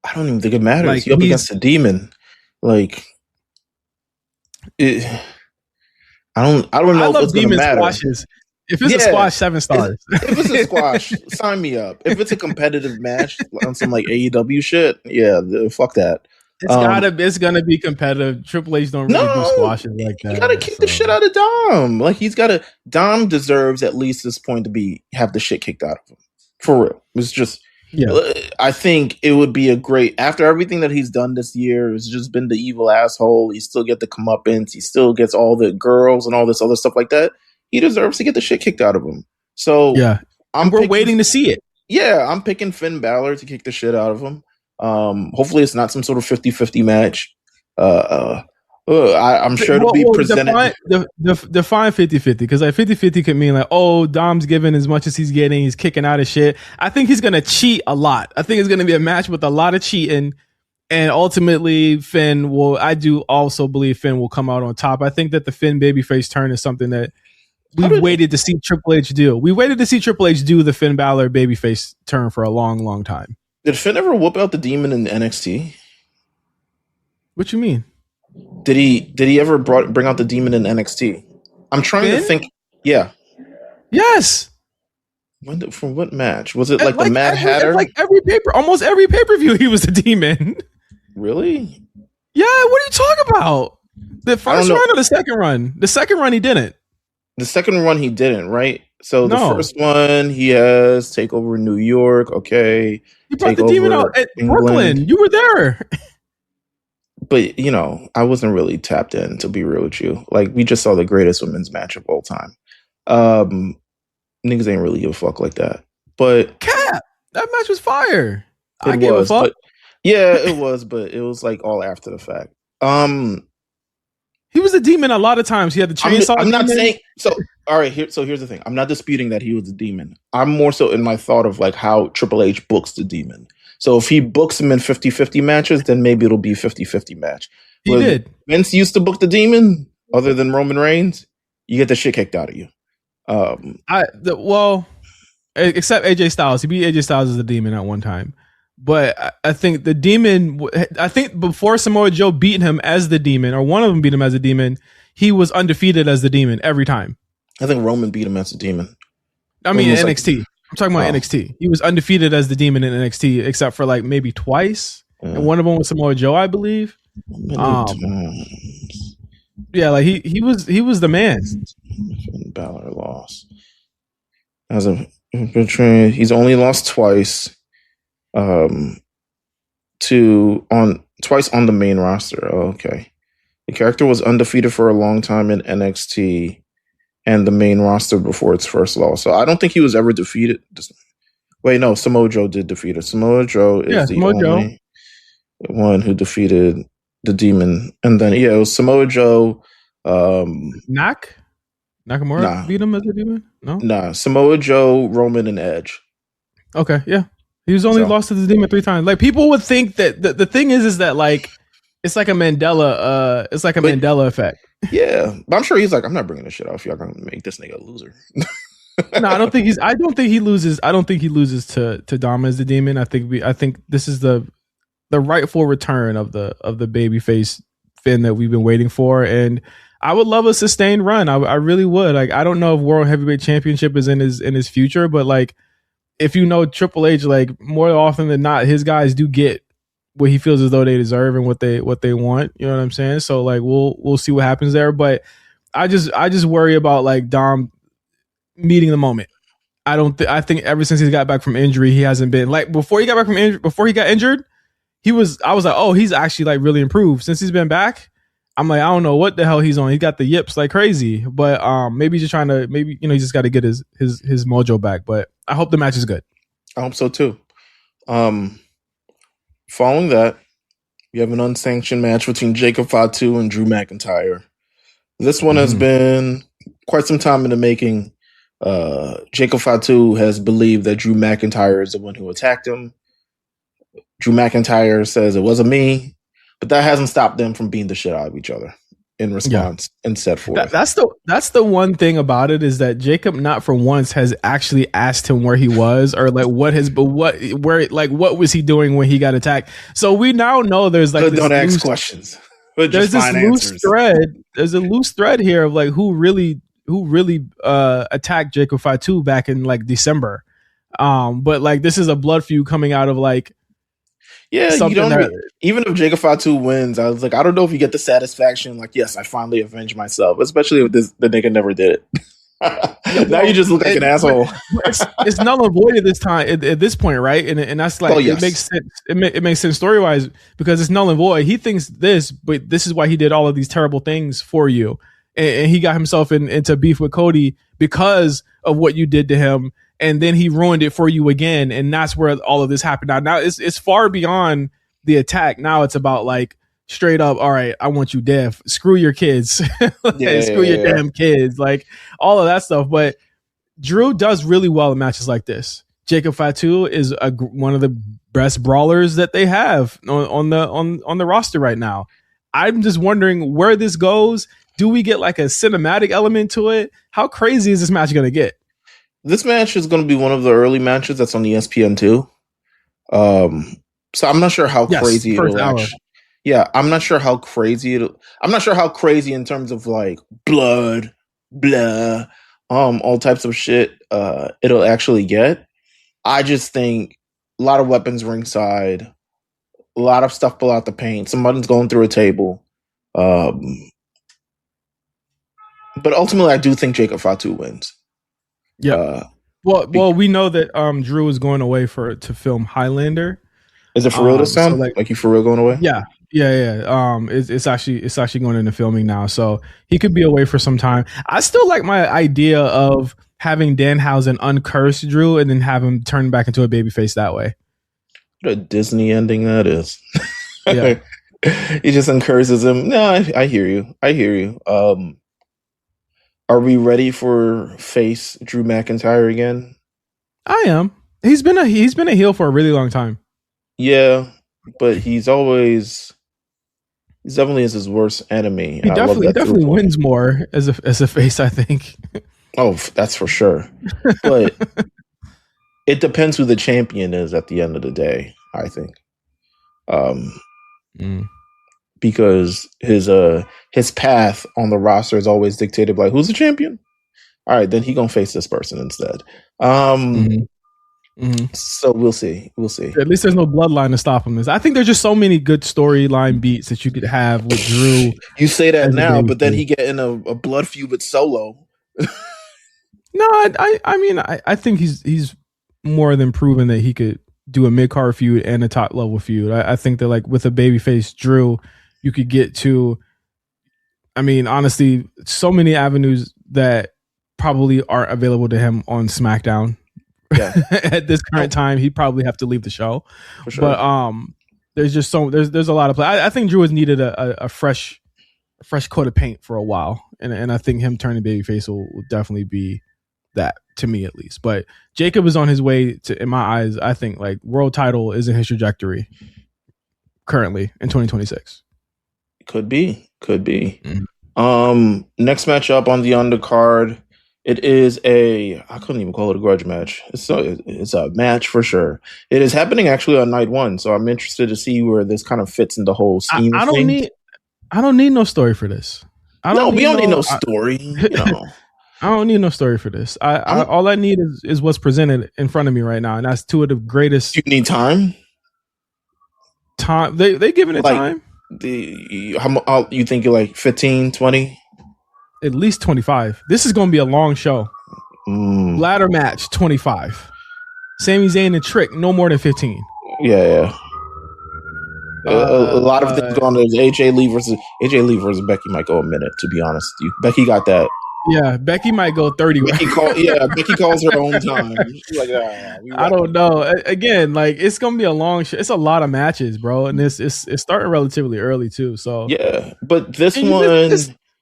I don't even think it matters. Like, He's up against a demon. Like it. I don't know if it's gonna matter. Squashes. If it's a squash, 7 stars. If it's a squash, sign me up. If it's a competitive match on some like AEW shit, yeah, fuck that. It's gonna be competitive. Triple H don't really do squashes like that. You gotta kick the shit out of Dom. Like Dom deserves at least this point to have the shit kicked out of him. For real. It's just I think it would be a great after everything that he's done this year. It's just been the evil asshole. He still get the comeuppance. He still gets all the girls and all this other stuff like that. He deserves to get the shit kicked out of him. So we're waiting to see it. Yeah, I'm picking Finn Balor to kick the shit out of him. Hopefully it's not some sort of 50-50 match. I'm sure it'll be presented. Define 50-50 because like 50-50 could mean like, oh, Dom's giving as much as he's getting. He's kicking out of shit. I think he's going to cheat a lot. I think it's going to be a match with a lot of cheating. And ultimately, I do also believe Finn will come out on top. I think that the Finn babyface turn is something that we've waited to see Triple H do. We waited to see Triple H do the Finn Balor babyface turn for a long, long time. Did Finn ever whoop out the demon in NXT? What you mean? Did he ever bring out the demon in NXT? I'm trying to think. Yeah. Yes. From what match? Was it like the Mad Hatter? Like almost every pay-per-view he was a demon. Really? Yeah, what are you talking about? The first run or the second run? The second run he didn't. The second one he didn't, right? So the first one he has Takeover New York, okay. He brought the demon out at England. Brooklyn. You were there. But, you know, I wasn't really tapped in, to be real with you. Like, we just saw the greatest women's match of all time. Niggas ain't really give a fuck like that. But Cap, that match was fire. I gave a fuck. Yeah, it was, but it was like all after the fact. He was a demon a lot of times. He had the chainsaw. I'm not saying so. All right, here's the thing. I'm not disputing that he was a demon. I'm more so in my thought of like how Triple H books the demon. So if he books him in 50-50 matches, then maybe it'll be 50-50 match. He did. Vince used to book the demon, other than Roman Reigns, you get the shit kicked out of you. Except AJ Styles. He beat AJ Styles as the demon at one time. But I think the demon, before Samoa Joe beat him as the demon, or one of them beat him as a demon, he was undefeated as the demon every time. I think Roman beat him as a demon. I mean, NXT. I'm talking about NXT. He was undefeated as the demon in NXT, except for like maybe twice. And one of them was Samoa Joe, I believe. Yeah, like he was the man. Balor lost. He's only lost twice. Twice on the main roster. Oh, okay. The character was undefeated for a long time in NXT and the main roster before its first loss. So I don't think he was ever defeated. Wait, no, Samoa Joe did defeat it. Samoa Joe is the only one who defeated the demon. And then it was Samoa Joe. Nakamura beat him as a demon? No? Nah, Samoa Joe, Roman, and Edge. Okay, yeah. He was only lost to the demon 3 times. Like people would think that the thing is that like it's like a Mandela Mandela effect. Yeah, but I'm sure he's like, I'm not bringing this shit off. Y'all gonna make this nigga a loser. No, I don't think he loses. I don't think he loses to Dom as the demon. I think this is the rightful return of the babyface Finn that we've been waiting for, and I would love a sustained run. I really would. Like I don't know if World Heavyweight Championship is in his future, but like. If you know Triple H, like more often than not, his guys do get what he feels as though they deserve and what they want. You know what I'm saying? So like we'll see what happens there. But I just worry about like Dom meeting the moment. I think ever since he got back from injury, he hasn't been like before he got injured. I was like, oh, he's actually like really improved since he's been back. I'm like, I don't know what the hell he's on. He got the yips like crazy, but maybe just trying to he just got to get his mojo back. But I hope the match is good. I hope so too. Following that, we have an unsanctioned match between Jacob Fatu and Drew McIntyre. This one has been quite some time in the making. Jacob Fatu has believed that Drew McIntyre is the one who attacked him. Drew McIntyre says it wasn't me, but that hasn't stopped them from beating the shit out of each other in response and set forth. That's the one thing about it is that Jacob not for once has actually asked him where he was or like what was he doing when he got attacked. So we now know there's like don't ask questions. There's this loose thread. There's a loose thread here of like who really attacked Jacob Fatu back in like December. But like this is a blood feud coming out of like even if Jacob Fatu wins, I was like, I don't know if you get the satisfaction. Like, yes, I finally avenged myself, especially if the nigga never did it. Now you just look like an asshole. It's null and void at this time, at this point, right? And that's like it makes sense. It makes sense story wise because it's null and void. He thinks this, but this is why he did all of these terrible things for you, and he got himself into beef with Cody because of what you did to him. And then he ruined it for you again, and that's where all of this happened. Now it's far beyond the attack. Now it's about like straight up. All right, I want you deaf. Screw your kids. Screw your damn kids. Like all of that stuff. But Drew does really well in matches like this. Jacob Fatu is one of the best brawlers that they have on the roster right now. I'm just wondering where this goes. Do we get like a cinematic element to it? How crazy is this match going to get? This match is going to be one of the early matches that's on ESPN too. So I'm not sure how crazy it'll actually. Yeah, I'm not sure how crazy in terms of like blood, blah, all types of shit. It'll actually get. I just think a lot of weapons ringside, a lot of stuff pull out the paint. Somebody's going through a table. But ultimately, I do think Jacob Fatu wins. Yeah. Well, we know that Drew is going away to film Highlander. Is it for real this time? So like you for real going away? Yeah. It's actually going into filming now, so he could be away for some time. I still like my idea of having Danhausen uncurse Drew and then have him turn back into a babyface that way. What a Disney ending that is. Yeah. He just uncurses him. No, I hear you. Are we ready for face Drew McIntyre again? I am. He's been a heel for a really long time. Yeah, but he's definitely his worst enemy. He definitely wins more as a face, I think. Oh, that's for sure. But it depends who the champion is at the end of the day, I think. Because his path on the roster is always dictated by who's the champion. All right, then he gonna face this person instead. So we'll see. At least there's no bloodline to stop him. I think there's just so many good storyline beats that you could have with Drew. You say that now, but then he get in a blood feud with Solo. No, I think he's more than proven that he could do a mid-card feud and a top level feud. I think that like with a babyface Drew, you could get to, I mean, honestly, so many avenues that probably aren't available to him on SmackDown. Yeah. At this current time, he'd probably have to leave the show. For sure. But there's just there's a lot of play. I think Drew has needed a fresh coat of paint for a while, and I think him turning babyface will definitely be that, to me at least. But Jacob is on his way to, in my eyes, I think like world title is in his trajectory currently in 2026. Could be. Next match up on the undercard, it is I couldn't even call it a grudge match. It's a match for sure. It is happening actually on night one, so I'm interested to see where this kind of fits in the whole scheme. I don't need no story for this. We don't need no story. I don't need no story for this. All I need is what's presented in front of me right now, and that's two of the greatest. You need time. They giving it like, time. How you think you're like 15, 20? At least 25. This is going to be a long show. Ladder match 25. Sami Zayn and Trick no more than 15. Yeah. A lot of things going on. There's AJ Lee versus Becky might go a minute, to be honest with you. Becky got that Yeah, Becky might go 30. Becky calls her own time. She's like, I don't know. Again, like it's gonna be a long. It's a lot of matches, bro, and it's starting relatively early too. So yeah, but this and one,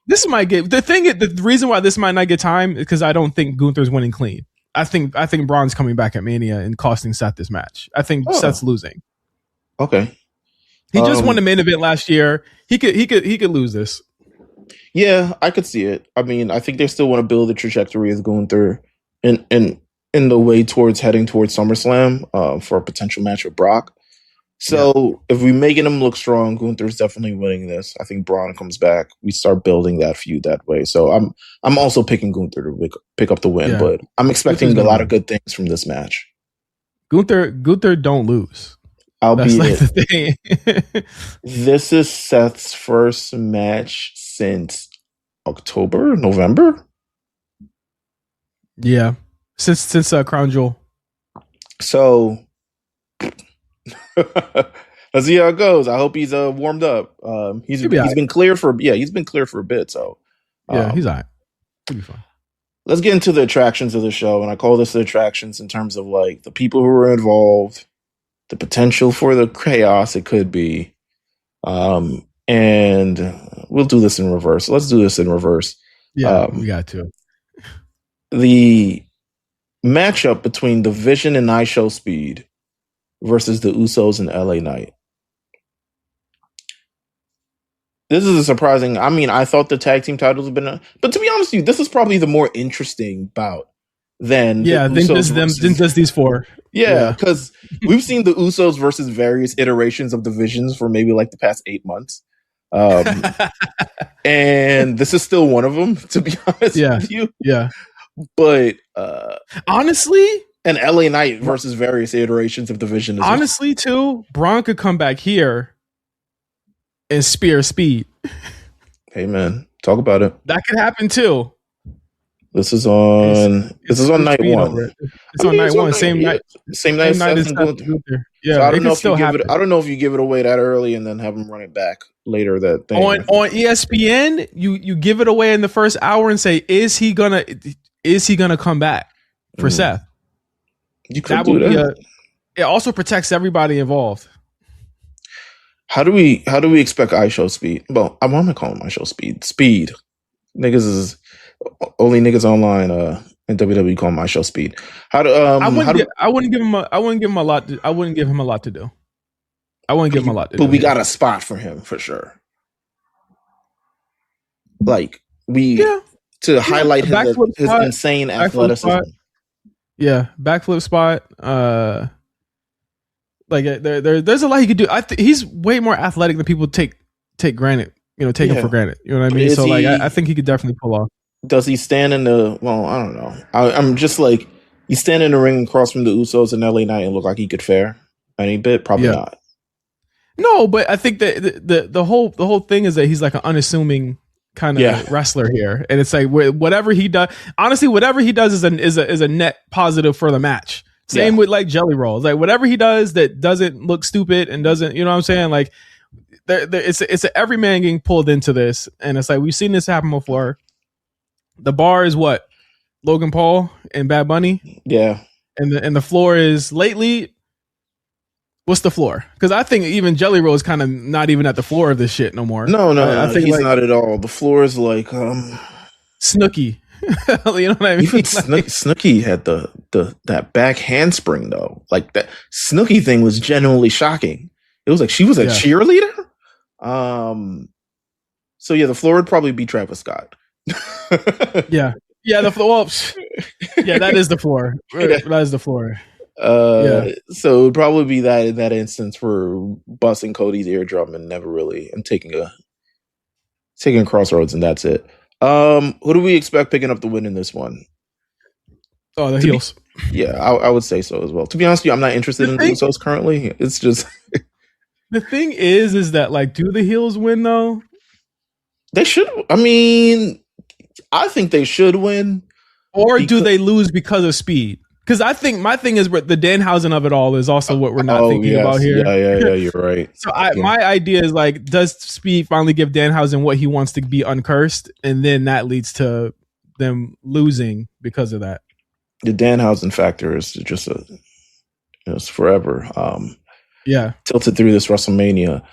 this might get the reason why this might not get time is because I don't think Gunther's winning clean. I think Braun's coming back at Mania and costing Seth this match. I think Seth's losing. Okay, he just won the main event last year. He could lose this. Yeah, I could see it. I mean, I think they still want to build the trajectory of Gunther in the way towards heading towards SummerSlam for a potential match with Brock. So if we're making him look strong, Gunther's definitely winning this. I think Braun comes back. We start building that feud that way. So I'm also picking Gunther to pick up the win, but I'm expecting a lot of good things from this match. Gunther don't lose. That's like the thing. This is Seth's first match since November. Yeah, since Crown Jewel. So let's see how it goes. I hope he's warmed up. He's been cleared for a bit. So he's all right. He'll be fine. Let's get into the attractions of the show, and I call this the attractions in terms of like the people who are involved, the potential for the chaos it could be, and we'll do this in reverse. Let's do this in reverse. Yeah, we got to. The matchup between the Vision and I Show Speed versus the Usos and LA Knight. This is a surprising. I mean, I thought the tag team titles have been, but to be honest with you, this is probably the more interesting bout than just these four. Yeah, because we've seen the Usos versus various iterations of the Visions for maybe like the past 8 months. And this is still one of them, to be honest with you. Yeah. But honestly, and LA Knight versus various iterations of the Vision. Honestly, too, Braun could come back here and spear Speed. Hey man, talk about it. That could happen too. This is on night one. It's on night one. Same night. Same night as Gunther. Yeah, so I don't know if you give it away that early and then have them run it back later. That thing. On ESPN, you give it away in the first hour and say, is he gonna come back for Seth? You could do that. It also protects everybody involved. How do we expect I Show Speed? Well, I want to call him I Show Speed. Speed. Niggas is only niggas online in WWE call him I Show Speed. I wouldn't give him a lot to do. But we got a spot for him for sure. Like to highlight his insane athleticism. Yeah, backflip spot. Like there's a lot he could do. He's way more athletic than people take granted. Take him for granted. You know what I mean? So I think he could definitely pull off. Does he stand in the? Well, I don't know. I'm just like, you stand in the ring across from the Usos and LA Knight and look like he could fare any bit? Probably not. No, but I think that the whole thing is that he's like an unassuming kind of wrestler here, and it's like whatever he does. Honestly, whatever he does is a net positive for the match. Same with like Jelly Rolls. Like whatever he does that doesn't look stupid and doesn't, you know what I'm saying? Like it's a every man getting pulled into this, and it's like we've seen this happen before. The bar is what? Logan Paul and Bad Bunny. Yeah. And the floor is lately. What's the floor? Because I think even Jelly Roll is kind of not even at the floor of this shit no more. No, I think he's not at all. The floor is like Snooki. You know what I mean? Even Snooki had that back handspring though. Like that Snooki thing was genuinely shocking. It was like she was a cheerleader. So the floor would probably be Travis Scott. Yeah, the floor. Well, that is the floor. That is the floor. So it would probably be that in that instance for busting Cody's eardrum and taking a crossroads, and that's it. Who do we expect picking up the win in this one? Oh, the heels. I would say so as well. To be honest with you, I'm not interested in the Usos currently. It's just the thing is that like, do the heels win though? They should. I mean, I think they should win. Or do they lose because of Speed? Because I think my thing is the Danhausen of it all is also what we're not thinking about here. Yeah, you're right. So my idea is like, does Speed finally give Danhausen what he wants to be uncursed? And then that leads to them losing because of that. The Danhausen factor is just it's forever. Tilted through this WrestleMania.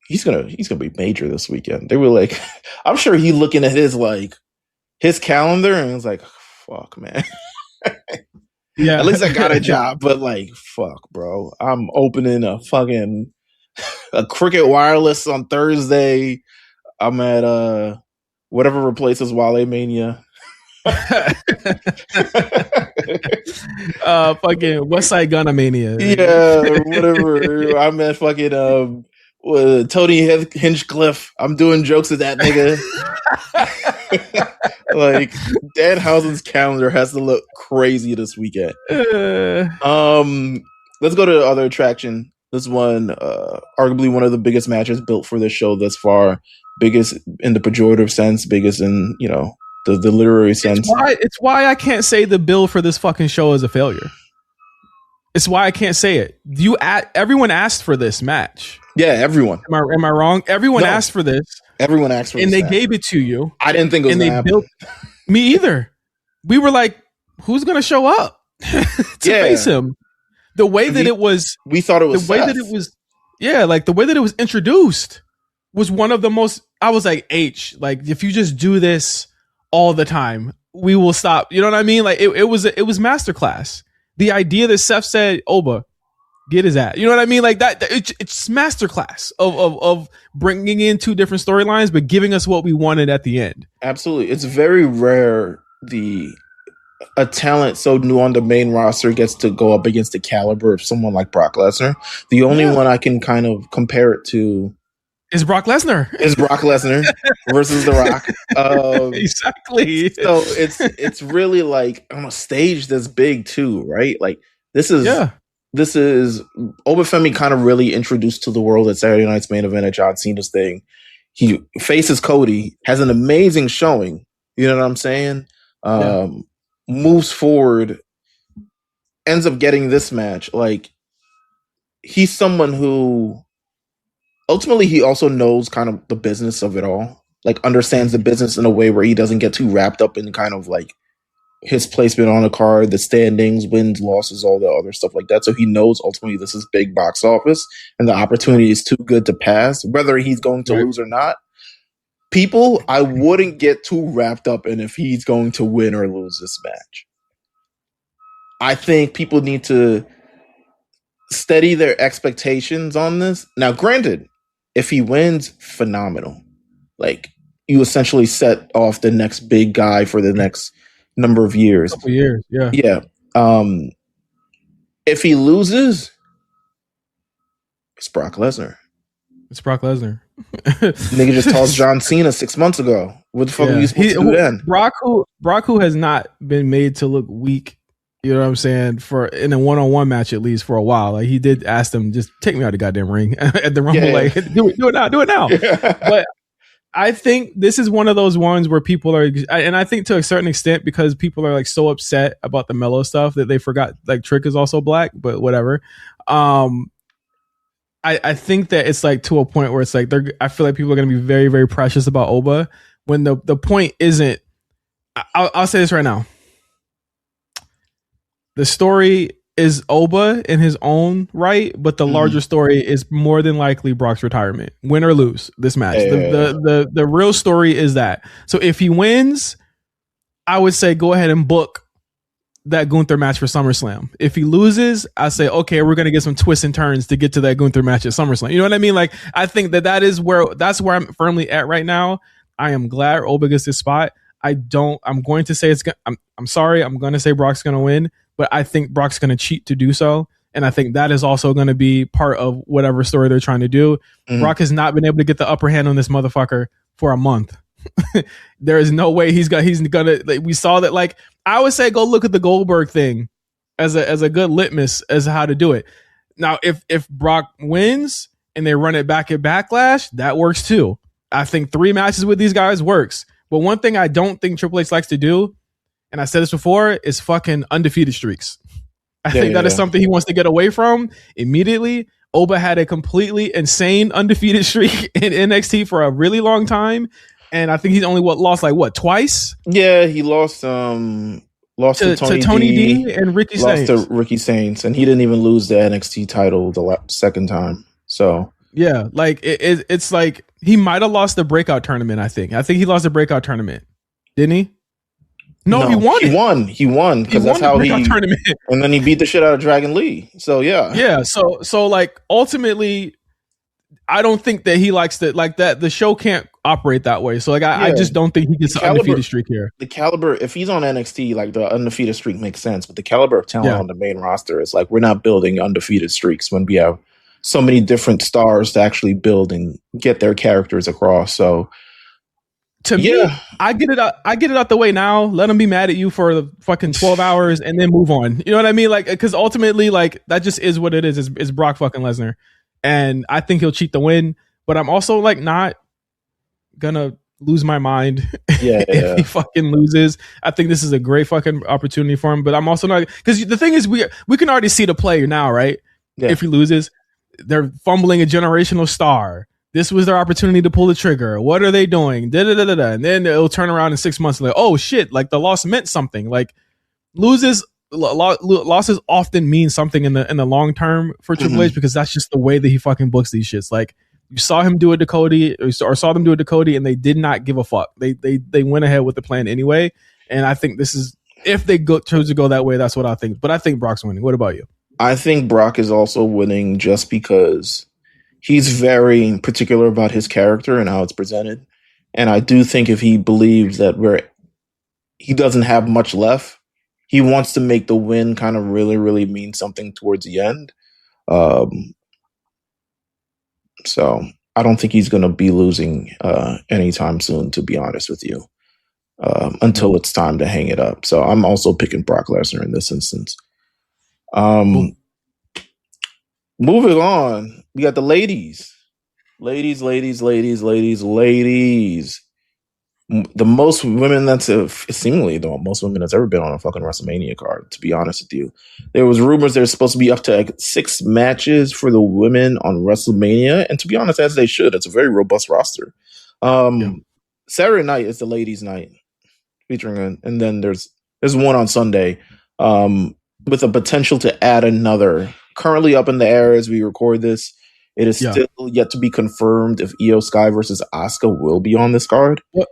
He's gonna be major this weekend. They were like, I'm sure he looking at his calendar and was like, fuck, man. Yeah. At least I got a job, but like, fuck, bro. I'm opening a Cricket Wireless on Thursday. I'm at whatever replaces Wale Mania. Fucking West Side Gunna Mania. Yeah, whatever. I'm at fucking Tony Hinchcliffe. I'm doing jokes at that nigga. Like Danhausen's calendar has to look crazy this weekend. Let's go to the other attraction. This one, arguably one of the biggest matches built for this show thus far. Biggest in the pejorative sense, biggest in, the literary sense. It's why I can't say the bill for this fucking show is a failure. It's why I can't say it. Everyone asked for this match. Yeah, everyone. Am I wrong? Everyone asked for this. Everyone asked for this. And they gave it to you. I didn't think it was going to happen. Me either. We were like, who's going to show up to face him? The way that it was. We thought it was the way that it was. Yeah, like the way that it was introduced was one of the most. I was like, like if you just do this all the time, we will stop. You know what I mean? Like it was masterclass. The idea that Seth said, Oba, get his ass. You know what I mean? Like that. It's masterclass of bringing in two different storylines, but giving us what we wanted at the end. Absolutely, it's very rare a talent so new on the main roster gets to go up against the caliber of someone like Brock Lesnar. The only one I can kind of compare it to is Brock Lesnar. Versus The Rock. Exactly. So it's really like on a stage that's big too, right? Like this is Obafemi kind of really introduced to the world at Saturday Night's Main Event at John Cena's thing. He faces Cody, has an amazing showing. You know what I'm saying? Moves forward, ends up getting this match. Like he's someone who ultimately he also knows kind of the business of it all. Like understands the business in a way where he doesn't get too wrapped up in kind of like his placement on a card, the standings, wins, losses, all the other stuff like that. So he knows ultimately this is big box office and the opportunity is too good to pass, whether he's going to lose or not. People, I wouldn't get too wrapped up in if he's going to win or lose this match. I think people need to steady their expectations on this. Now, granted, if he wins, phenomenal. Like, you essentially set off the next big guy for the next number of years. Couple years, yeah. Yeah. If he loses, it's Brock Lesnar. Nigga just tossed John Cena 6 months ago. What the fuck are you supposed to do then? Brock, who has not been made to look weak, you know what I'm saying, in a one-on-one match at least for a while. Like he did ask them, just take me out of the goddamn ring at the Rumble. Like do it now. Yeah. But I think this is one of those ones where people are, and I think to a certain extent because people are like so upset about the Mello stuff that they forgot like Trick is also black, but whatever. I think that it's like to a point where it's like I feel like people are going to be very, very precious about Oba when the point isn't. I'll say this right now. The story is Oba in his own right, but the larger story is more than likely Brock's retirement, win or lose this match. The real story is that. So if he wins, I would say go ahead and book that Gunther match for SummerSlam. If he loses, I say, okay, we're going to get some twists and turns to get to that Gunther match at SummerSlam. You know what I mean? Like, I think that's where I'm firmly at right now. I am glad Oba gets this spot. I'm going to say I'm sorry. I'm going to say Brock's going to win, but I think Brock's going to cheat to do so. And I think that is also going to be part of whatever story they're trying to do. Mm-hmm. Brock has not been able to get the upper hand on this motherfucker for a month. There is no way he's gonna, like, we saw that. Like, I would say go look at the Goldberg thing as a good litmus as to how to do it. Now, if Brock wins and they run it back at Backlash, that works too. I think 3 matches with these guys works. But one thing I don't think Triple H likes to do, and I said this before, is fucking undefeated streaks. I think that is something he wants to get away from immediately. Oba had a completely insane undefeated streak in NXT for a really long time. and I think he's only lost twice. Yeah, he lost to Tony D and Ricky lost Saints. to Ricky Saints, and he didn't even lose the NXT title the second time. So yeah, like it's like he might have lost the breakout tournament. I think he lost the breakout tournament, didn't he? No, he won. He won because that's how he tournament. And then he beat the shit out of Dragon Lee. So yeah. So like ultimately, I don't think that he likes that. Like that, the show can't operate that way. So like I just don't think he gets an undefeated streak here. The caliber, if he's on NXT, like the undefeated streak makes sense. But the caliber of talent on the main roster is like we're not building undefeated streaks when we have so many different stars to actually build and get their characters across. So. To me, I get it out the way now. Let him be mad at you for the fucking 12 hours and then move on. You know what I mean? Like, because ultimately, like, that just is what it is. It's Brock fucking Lesnar. And I think he'll cheat the win. But I'm also, like, not gonna lose my mind if he fucking loses. I think this is a great fucking opportunity for him. But I'm also not... Because the thing is, we can already see the player now, right? Yeah. If he loses, they're fumbling a generational star. This was their opportunity to pull the trigger. What are they doing? And then it'll turn around in 6 months and like, oh shit, like the loss meant something. Like losses often mean something in the long term for Triple H because that's just the way that he fucking books these shits. Like you saw him do it to Cody or saw them do it to Cody and they did not give a fuck. They went ahead with the plan anyway. And I think this is, if they chose to go that way, that's what I think. But I think Brock's winning. What about you? I think Brock is also winning just because he's very particular about his character and how it's presented. And I do think if he believes that he doesn't have much left, he wants to make the win kind of really, really mean something towards the end. So I don't think he's going to be losing anytime soon, to be honest with you, until it's time to hang it up. So I'm also picking Brock Lesnar in this instance. Moving on, we got the ladies. Ladies. The most women seemingly the most women that's ever been on a fucking WrestleMania card, to be honest with you. There was rumors there's supposed to be up to like 6 matches for the women on WrestleMania, and to be honest, as they should. It's a very robust roster. Saturday night is the ladies' night, featuring and then there's one on Sunday, with a potential to add another. Currently up in the air as we record this. It is still yet to be confirmed if Io Sky versus Asuka will be on this card. What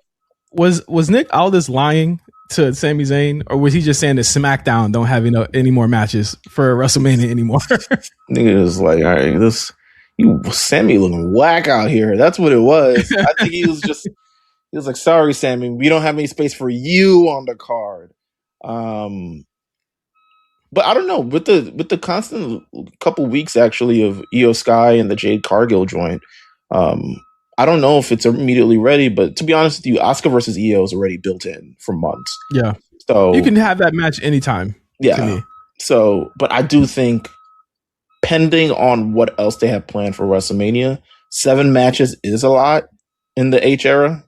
was Nick Aldis lying to Sami Zayn, or was he just saying that SmackDown don't have any more matches for WrestleMania anymore? Nigga is like, all right, Sammy looking whack out here. That's what it was. I think he was like, sorry, Sammy, we don't have any space for you on the card. But I don't know, with the constant couple weeks actually of Io Sky and the Jade Cargill joint, I don't know if it's immediately ready. But to be honest with you, Asuka versus Io is already built in for months. Yeah, so you can have that match anytime. Yeah. To me. So, but I do think, pending on what else they have planned for WrestleMania, 7 matches is a lot in the H era.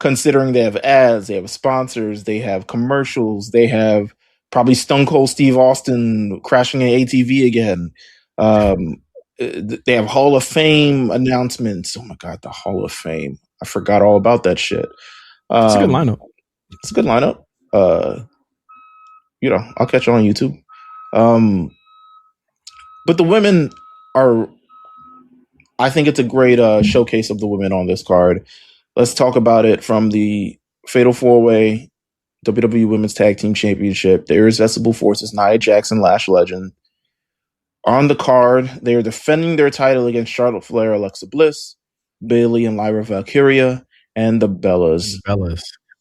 Considering they have ads, they have sponsors, they have commercials, they have probably Stone Cold Steve Austin crashing an ATV again. They have Hall of Fame announcements. Oh my God, the Hall of Fame. I forgot all about that shit. It's a good lineup. It's a good lineup. I'll catch you on YouTube. But the women I think it's a great showcase of the women on this card. Let's talk about it from the Fatal 4-Way WWE Women's Tag Team Championship. The Irresistible Forces, Nia Jax and Lash Legend. On the card, they are defending their title against Charlotte Flair, Alexa Bliss, Bayley and Lyra Valkyria, and the Bellas.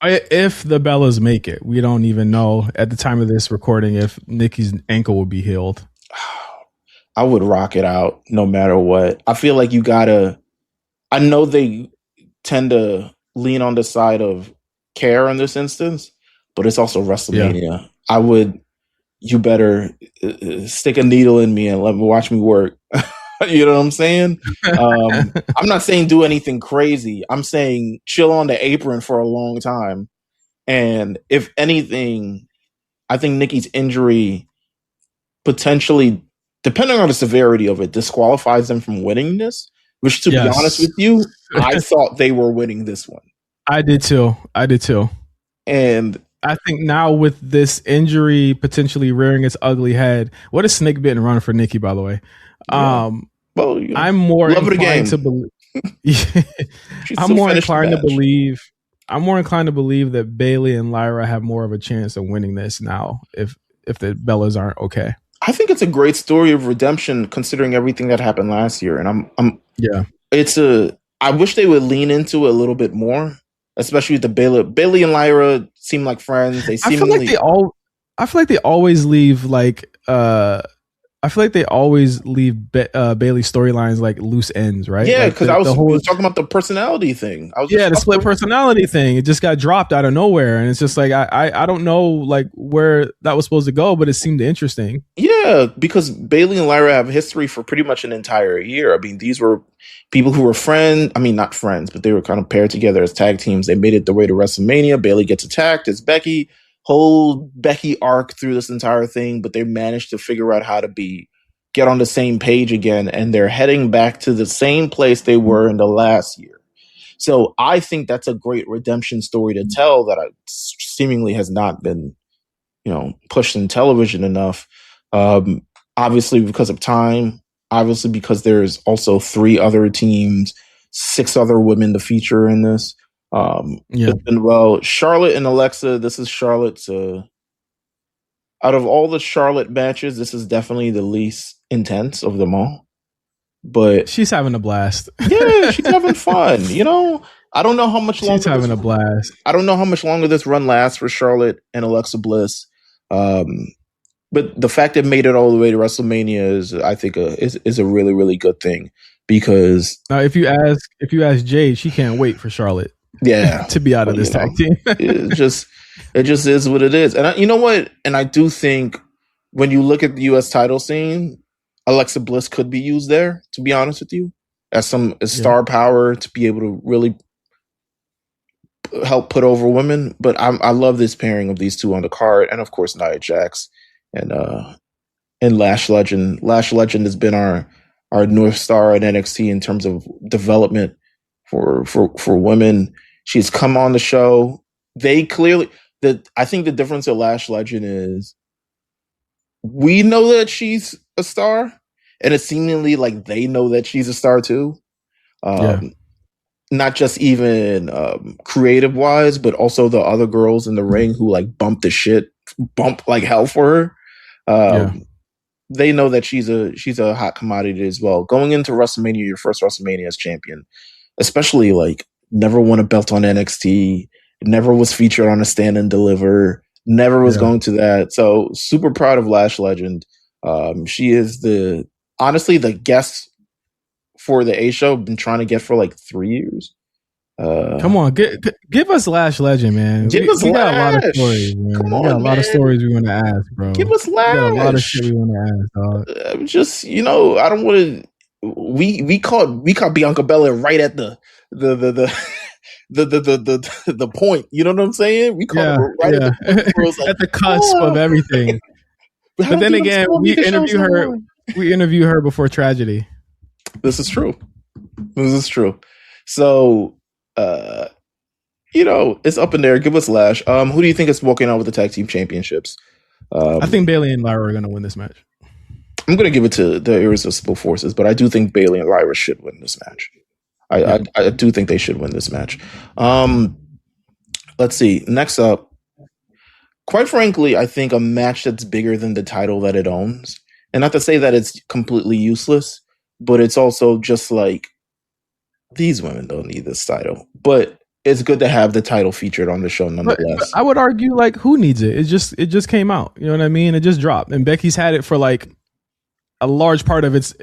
If the Bellas make it, we don't even know at the time of this recording if Nikki's ankle will be healed. I would rock it out no matter what. I feel like I know they tend to lean on the side of care in this instance, but it's also WrestleMania. Yeah. You better stick a needle in me and watch me work. You know what I'm saying? I'm not saying do anything crazy. I'm saying chill on the apron for a long time. And if anything, I think Nikki's injury potentially, depending on the severity of it, disqualifies them from winning this, which, to be honest with you, I thought they were winning this one. I did too. And I think now with this injury potentially rearing its ugly head, what a snake bitten run for Nikki, by the way. yeah. Well, I'm more love inclined to believe. I'm more inclined to believe that Bayley and Lyra have more of a chance of winning this now if the Bellas aren't okay. I think it's a great story of redemption considering everything that happened last year, and I wish they would lean into it a little bit more, especially with the Bayley and Lyra seem like friends. I feel like they always leave Bailey storylines like loose ends, right? Yeah, like because I was talking about the personality thing. The split personality thing. It just got dropped out of nowhere, and it's just like I don't know like where that was supposed to go, but it seemed interesting. Yeah, because Bayley and Lyra have history for pretty much an entire year. I mean, these were people who were friends. I mean, not friends, but they were kind of paired together as tag teams. They made it the way to WrestleMania. Bayley gets attacked as Becky. Whole Becky arc through this entire thing, but they managed to figure out how to get on the same page again, and they're heading back to the same place they were in the last year. So I think that's a great redemption story to tell that seemingly has not been, pushed in television enough. Obviously because of time, obviously because there's also 3 other teams, 6 other women to feature in this. Charlotte and Alexa, this is Charlotte's out of all the Charlotte matches, this is definitely the least intense of them all. But she's having a blast. Yeah, she's having fun. I don't know how much longer she's having a blast. I don't know how much longer this run lasts for Charlotte and Alexa Bliss. But the fact it made it all the way to WrestleMania is, I think, is a really, really good thing, because now if you ask Jade, she can't wait for Charlotte. Yeah, to be out of this tag team. it just is what it is. And you know what? And I do think when you look at the U.S. title scene, Alexa Bliss could be used there, to be honest with you, as star power to be able to really help put over women. But I love this pairing of these two on the card, and of course Nia Jax and Lash Legend. Lash Legend has been our North Star at NXT in terms of development for women. She's come on the show. I think the difference with Lash Legend is we know that she's a star, and it's seemingly like they know that she's a star too. Not just even creative wise, but also the other girls in the ring who like bump like hell for her. They know that she's a hot commodity as well. Going into WrestleMania, your first WrestleMania as champion, especially like never won a belt on NXT, never was featured on a Stand and Deliver, never was going to that. So super proud of Lash Legend. She is honestly the guest for the A show. Been trying to get for like 3 years. Come on, give us Lash Legend, man. We got a lot of stories, man. We got a lot of stories we want to ask, bro. Give us Lash. We got a lot of shit we want to ask, dog. Just I don't want to. We caught Bianca Belair right at the point. You know what I'm saying? We caught her right at the point at the cusp of everything. But then again, we interview her before tragedy. This is true. So, it's up in there. Give us Lash. Who do you think is walking out with the tag team championships? I think Bayley and Lyra are going to win this match. I'm going to give it to the Irresistible Forces, but I do think Bayley and Lyra should win this match. I do think they should win this match. Let's see. Next up, quite frankly, I think a match that's bigger than the title that it owns. And not to say that it's completely useless, but it's also just like, these women don't need this title. But it's good to have the title featured on the show nonetheless. But I would argue, like, who needs it? It just came out. You know what I mean? It just dropped. And Becky's had it for like a large part of its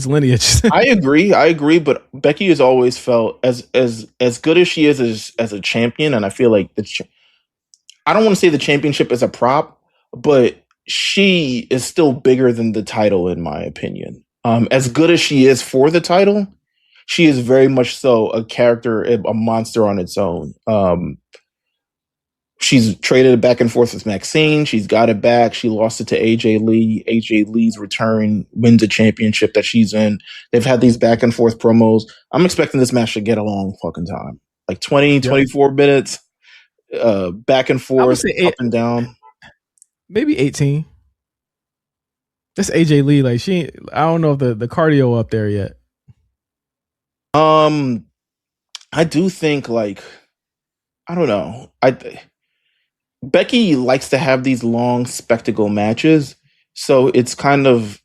lineage. I agree, but Becky has always felt as good as she is as a champion, and I feel like I don't want to say the championship is a prop, but she is still bigger than the title in my opinion. As good as she is for the title, she is very much so a character, a monster on its own. she's traded it back and forth with Maxine. She's got it back. She lost it to AJ Lee. AJ Lee's return wins a championship that she's in. They've had these back and forth promos. I'm expecting this match to get a long fucking time. Like 20, 24 minutes, back and forth, up and down. Maybe 18. That's AJ Lee. Like I don't know if the cardio up there yet. I do think like, I don't know. Becky likes to have these long spectacle matches, so it's kind of,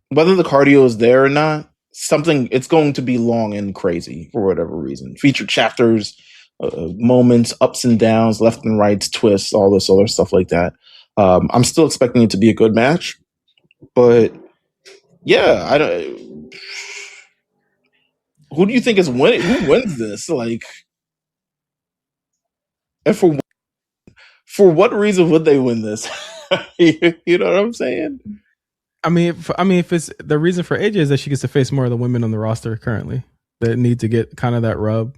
whether the cardio is there or not, it's going to be long and crazy for whatever reason. Feature chapters, moments, ups and downs, left and rights, twists, all this other stuff like that. I'm still expecting it to be a good match, but yeah, I don't. Who do you think is winning? Who wins this? Like, and for what reason would they win this? You know what I'm saying? I mean, if it's the reason for AJ is that she gets to face more of the women on the roster currently that need to get kind of that rub.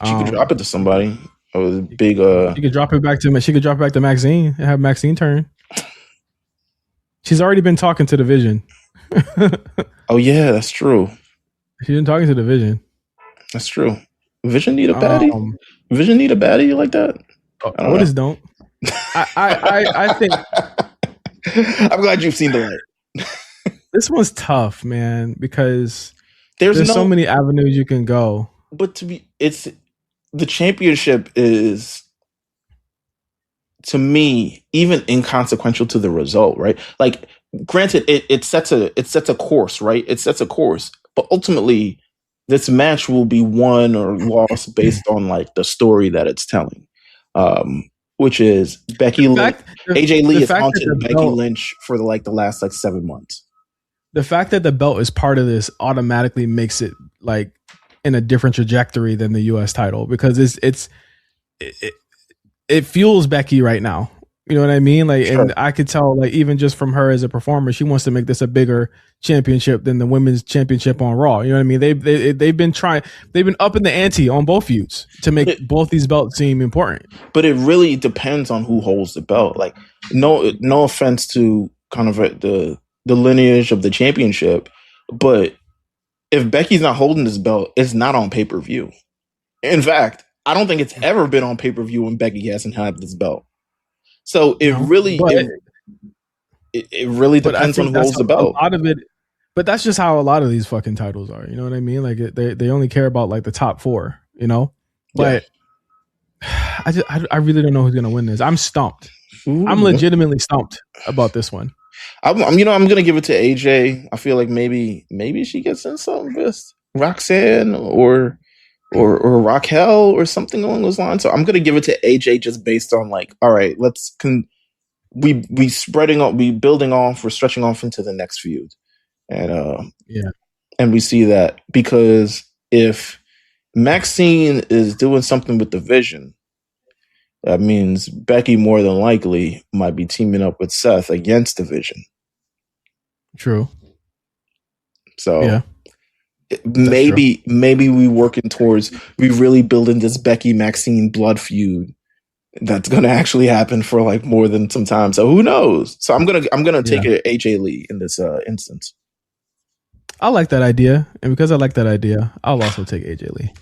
She could drop it to somebody. A big. She could drop it back to. She could drop it back to Maxine and have Maxine turn. She's already been talking to the Vision. Oh yeah, that's true. She's been talking to the Vision. That's true. Vision need a baddie. Vision need a baddie like that. What is don't? I think. I'm glad you've seen the light. This one's tough, man, because there's so many avenues you can go. But the championship is, to me, even inconsequential to the result, right? Like, granted, it sets a course, right? It sets a course, but ultimately, this match will be won or lost based on like the story that it's telling, which is Becky Lynch. AJ Lee is haunted Becky Lynch for the last 7 months. The fact that the belt is part of this automatically makes it like in a different trajectory than the U.S. title, because it fuels Becky right now. You know what I mean? Like, sure. And I could tell, like, even just from her as a performer, she wants to make this a bigger championship than the women's championship on Raw. You know what I mean? They've been upping the ante on both feuds to make both these belts seem important. But it really depends on who holds the belt. Like, no offense to kind of the lineage of the championship, but if Becky's not holding this belt, it's not on pay-per-view. In fact, I don't think it's ever been on pay-per-view when Becky hasn't had this belt. So it really depends on who holds the belt. A lot of it, but that's just how a lot of these fucking titles are. You know what I mean? Like they only care about like the top four. You know, but yeah. I really don't know who's gonna win this. I'm stumped. Ooh. I'm legitimately stumped about this one. I'm gonna give it to AJ. I feel like maybe she gets in something with Roxanne or Raquel or something along those lines. So I'm gonna give it to AJ just based on like, all right, we building off, we're stretching off into the next feud, and and we see that because if Maxine is doing something with the Vision, that means Becky more than likely might be teaming up with Seth against the Vision. True. So yeah. Maybe we working towards really building this Becky Maxine blood feud that's gonna actually happen for like more than some time. So who knows? So I'm gonna take it AJ Lee in this instance. I like that idea, and because I like that idea, I'll also take AJ Lee.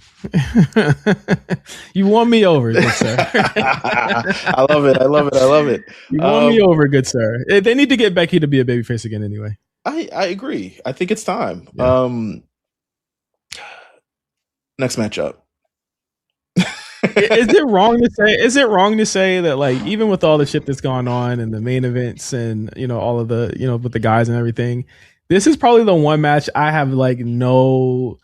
You won me over, good sir. I love it. You won me over, good sir. They need to get Becky to be a babyface again anyway. I agree. I think it's time. Yeah. Next matchup. Is it wrong to say that, like, even with all the shit that's gone on and the main events and, you know, all of the, you know, with the guys and everything, this is probably the one match I have like no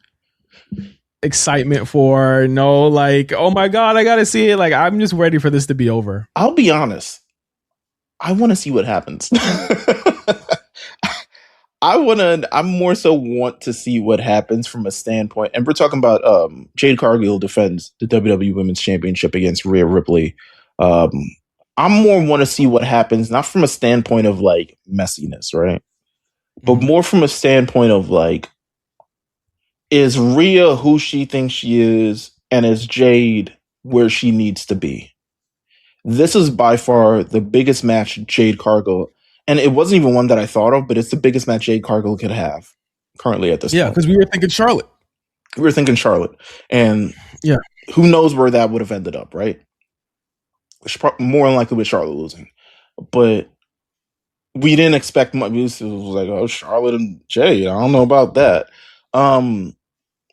excitement for, no like, oh my God, I gotta see it. Like, I'm just ready for this to be over. I'll be honest. I want to see what happens. I more so want to see what happens from a standpoint, and we're talking about Jade Cargill defends the WWE Women's Championship against Rhea Ripley. I'm more want to see what happens, not from a standpoint of like messiness, right? But more from a standpoint of like, is Rhea who she thinks she is, and is Jade where she needs to be. This is by far the biggest match Jade Cargill, and it wasn't even one that I thought of, but it's the biggest match Jade Cargill could have currently at this point. Yeah, because we were thinking Charlotte. We were thinking Charlotte, and yeah, who knows where that would have ended up, right? More than likely with Charlotte losing, but we didn't expect much. It was like, oh, Charlotte and Jade. I don't know about that.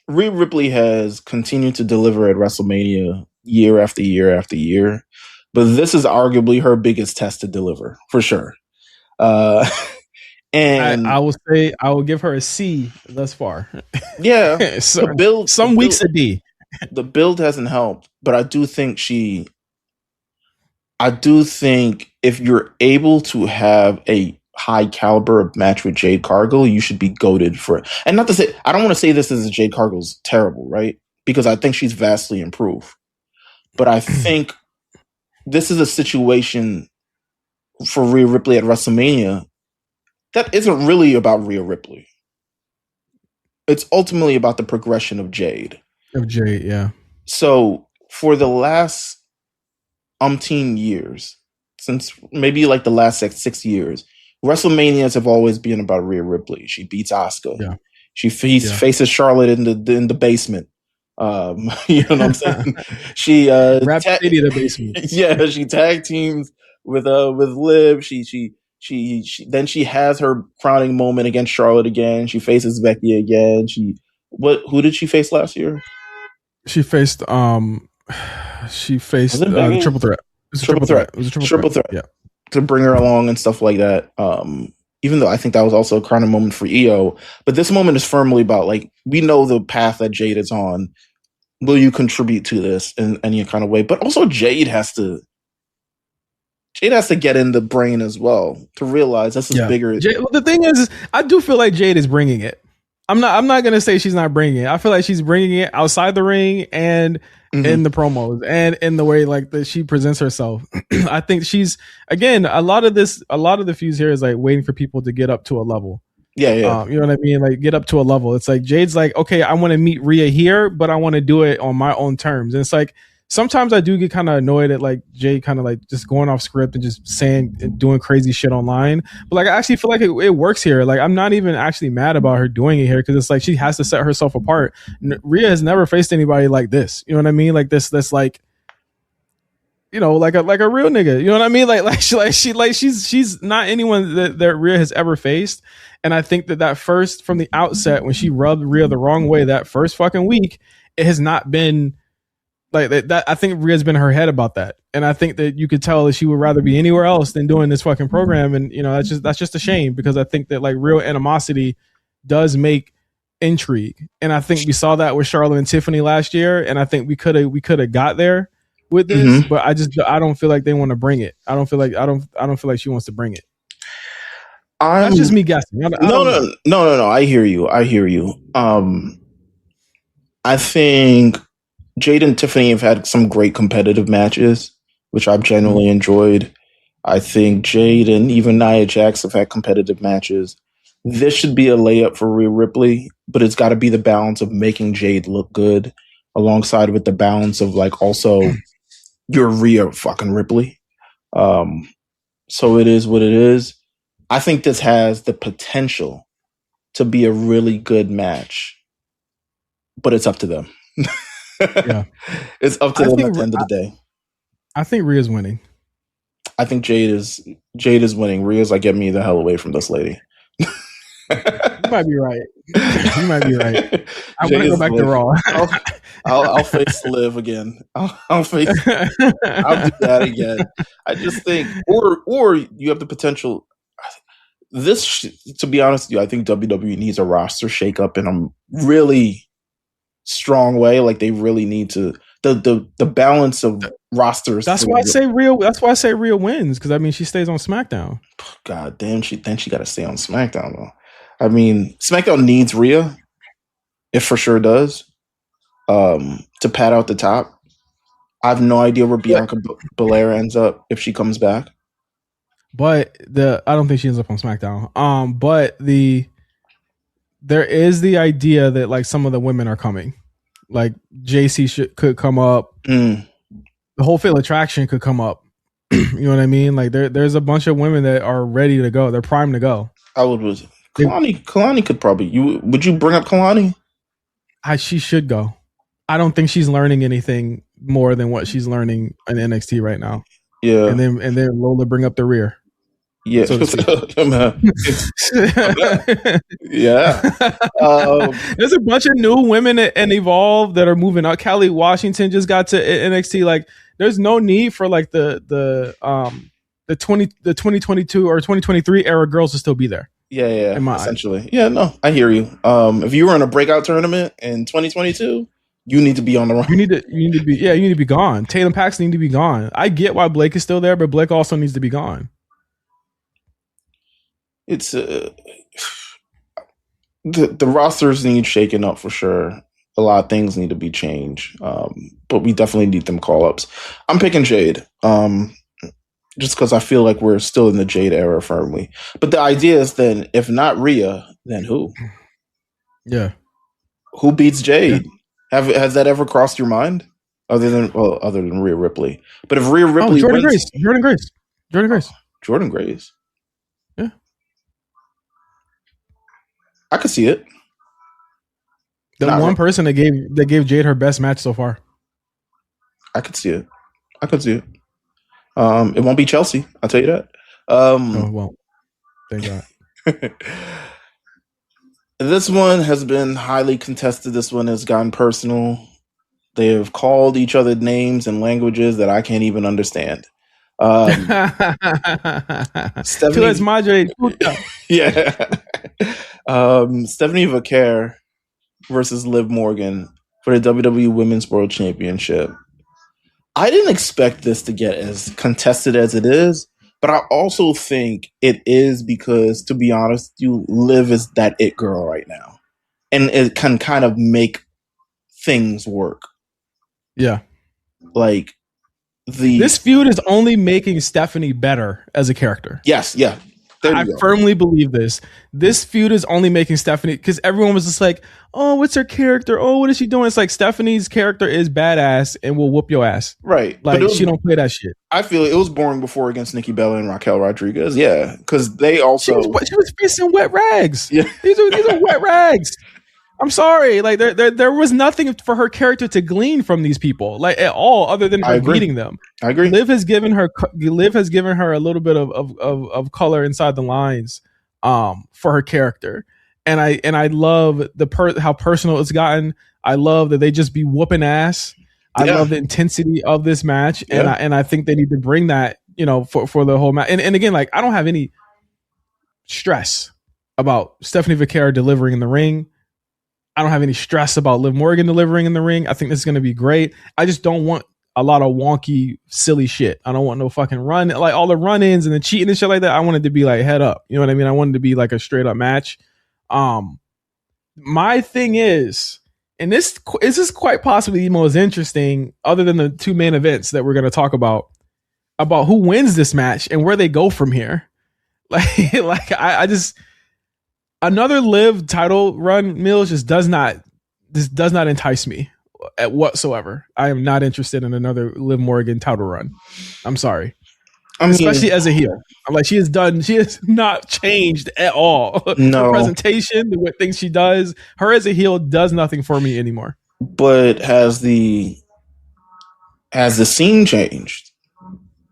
Rhea Ripley has continued to deliver at WrestleMania year after year after year, but this is arguably her biggest test to deliver for sure. And I will say I will give her a C thus far. Yeah, so, the build, some weeks a D. The build hasn't helped, but I do think if you're able to have a high caliber match with Jade Cargill, you should be goated for it. And not to say, I don't want to say this as Jade Cargill's terrible, right? Because I think she's vastly improved. But I think this is a situation for Rhea Ripley at WrestleMania that isn't really about Rhea Ripley. It's ultimately about the progression of Jade. Yeah. So for the last umpteen years, since maybe like the last 6 years, WrestleManias have always been about Rhea Ripley. She beats Asuka. Yeah. She faces Charlotte in the basement. You know what I'm saying? She Rhapsody in the basement. Yeah, she tag teams with Liv. She then she has her crowning moment against Charlotte again. She faces Becky again. Who did she face last year? She faced the triple threat. It was a triple threat. It was a triple threat. Yeah. To bring her along and stuff like that. Even though I think that was also a crowning moment for Io. But this moment is firmly about, like, we know the path that Jade is on. Will you contribute to this in any kind of way? But also Jade has to get in the brain as well to realize this is bigger. The thing is, I do feel like Jade is bringing it. I'm not gonna say she's not bringing it. I feel like she's bringing it outside the ring and in the promos and in the way like that she presents herself. I think she's, again, a lot of the fuse here is like waiting for people to get up to a level. Yeah. You know what I mean? Like get up to a level. It's like Jade's like, okay, I want to meet Rhea here, but I want to do it on my own terms. And it's like sometimes I do get kind of annoyed at like Jade kind of like just going off script and just saying and doing crazy shit online. But like I actually feel like it works here. Like I'm not even actually mad about her doing it here because it's like she has to set herself apart. Rhea has never faced anybody like this. You know what I mean? Like this like, you know, like a real nigga. You know what I mean? She's not anyone that Rhea has ever faced. And I think that first, from the outset, when she rubbed Rhea the wrong way that first fucking week, it has not been like that. I think Rhea's been in her head about that. And I think that you could tell that she would rather be anywhere else than doing this fucking program. And, you know, that's just a shame because I think that like real animosity does make intrigue. And I think we saw that with Charlotte and Tiffany last year. And I think we could have got there with this, but I don't feel like they want to bring it. I don't feel like she wants to bring it. That's just me guessing. No. I hear you. I think Jade and Tiffany have had some great competitive matches, which I've genuinely enjoyed. I think Jade and even Nia Jax have had competitive matches. This should be a layup for Rhea Ripley, but it's got to be the balance of making Jade look good alongside with the balance of like also you're Rhea fucking Ripley. So it is what it is. I think this has the potential to be a really good match, but it's up to them. Yeah. It's up to them at the end of the day. I think Rhea's winning. I think Jade is winning. Rhea's like, get me the hell away from this lady. You might be right. You might be right. I want to go back to Raw. I'll face Liv again. I'll do that again. I just think, or you have the potential. To be honest with you, I think WWE needs a roster shakeup in a really strong way. Like they really need to the balance of rosters. That's why I say Rhea wins because I mean she stays on SmackDown. God damn, she got to stay on SmackDown though. I mean, SmackDown needs Rhea. It for sure does. To pad out the top. I have no idea where Bianca Belair ends up if she comes back. But I don't think she ends up on SmackDown. But there is the idea that like some of the women are coming. Like JC could come up. the whole Fatal Attraction could come up. You know what I mean? Like there's a bunch of women that are ready to go. They're primed to go. I would was Kalani could probably would you bring up Kalani? She should go. I don't think she's learning anything more than what she's learning in NXT right now. Yeah. And then Lola bring up the rear. Yeah. So yeah. There's a bunch of new women and Evolve that are moving up. Kelly Washington just got to NXT. Like, there's no need for like the 2022 or 2023 era girls to still be there. Yeah. Essentially. Yeah, no, I hear you. If you were in a breakout tournament in 2022, you need to be on the run. You need to be gone. Tatum Paxton need to be gone. I get why Blake is still there, but Blake also needs to be gone. It's the rosters need shaking up for sure. A lot of things need to be changed, but we definitely need them call ups. I'm picking Jade, just because I feel like we're still in the Jade era firmly. But the idea is then, if not Rhea, then who? Yeah, who beats Jade? Yeah. Has that ever crossed your mind? Other than Rhea Ripley, but if Rhea Ripley Jordan wins, Jordan Grace. Yeah. I could see it. The one person that gave Jade her best match so far. I could see it. It won't be Chelsea. I'll tell you that. No, it won't. Thank God. This one has been highly contested. This one has gotten personal. They have called each other names in languages that I can't even understand. Stephanie Madre. Yeah. Stephanie Vaquer versus Liv Morgan for the WWE Women's World Championship. I didn't expect this to get as contested as it is, but I also think it is because, to be honest, Liv is that it girl right now, and it can kind of make things work. Yeah, like this feud is only making Stephanie better as a character. Yes, yeah. I firmly believe this. This feud is only making Stephanie, because everyone was just like, oh, what's her character? Oh, what is she doing? It's like Stephanie's character is badass and will whoop your ass. Right. Like, she don't play that shit. I feel it was boring before against Nikki Bella and Raquel Rodriguez. Yeah, because they also... She was facing wet rags. Yeah. These are wet rags. I'm sorry. Like, there was nothing for her character to glean from these people, like, at all, other than her beating them. I agree. Liv has given her a little bit of color inside the lines, for her character, and I love how personal it's gotten. I love that they just be whooping ass. I love the intensity of this match, and I think they need to bring that, for the whole match. And again, like, I don't have any stress about Stephanie Vaquer delivering in the ring. I don't have any stress about Liv Morgan delivering in the ring. I think this is going to be great. I just don't want a lot of wonky, silly shit. I don't want no fucking run, like all the run-ins and the cheating and shit like that. I want it to be like head up. You know what I mean? I want it to be like a straight up match. My thing is, and this is quite possibly the most interesting, other than the two main events that we're going to talk about who wins this match and where they go from here. Like I just... Another Liv title run, Meelz, just does not entice me whatsoever. I am not interested in another Liv Morgan title run. I'm sorry. Especially as a heel. I'm like, she has not changed at all. No. Her presentation, the things she does, her as a heel does nothing for me anymore. But has the scene changed?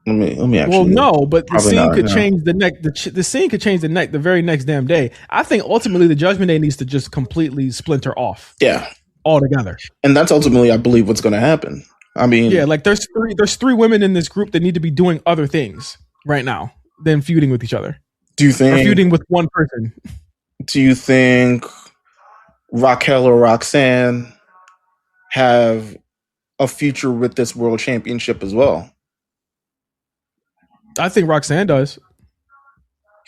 Let me actually. Well, no, but the scene could change the scene could change the very next damn day. I think ultimately the Judgment Day needs to just completely splinter off. Yeah, altogether. And that's ultimately, I believe, what's going to happen. I mean, yeah, like there's three women in this group that need to be doing other things right now than feuding with each other. Do you think feuding with one person? Do you think Raquel or Roxanne have a future with this world championship as well? I think Roxanne does.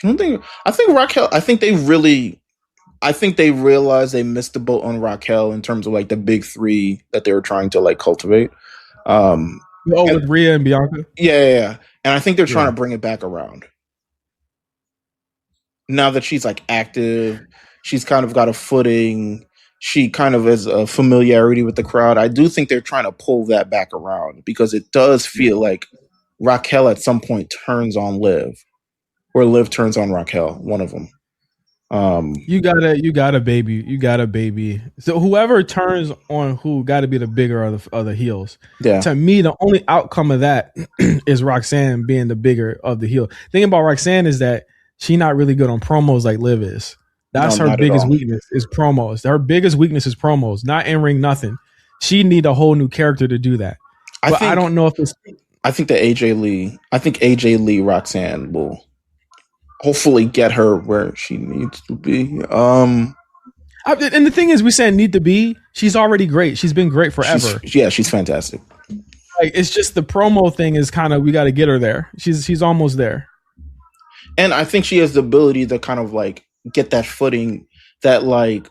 I think Raquel. I think they realized they missed the boat on Raquel in terms of like the big three that they were trying to like cultivate. With Rhea and Bianca. Yeah. And I think they're trying to bring it back around. Now that she's like active, she's kind of got a footing. she kind of has a familiarity with the crowd. I do think they're trying to pull that back around because it does feel like Raquel at some point turns on Liv, or Liv turns on Raquel, one of them. You got a baby. So whoever turns on who got to be the bigger of the heels. Yeah. To me, the only outcome of that is Roxanne being the bigger of the heel. Thing about Roxanne is that she's not really good on promos like Liv is. That's her biggest weakness is promos. Her biggest weakness is promos, not in ring, nothing. She need a whole new character to do that. But I don't know if it's. I think AJ Lee Roxanne will hopefully get her where she needs to be. And the thing is, we said need to be. She's already great. She's been great forever. She's fantastic. Like, it's just the promo thing is kind of, we got to get her there. She's almost there. And I think she has the ability to kind of like get that footing, that like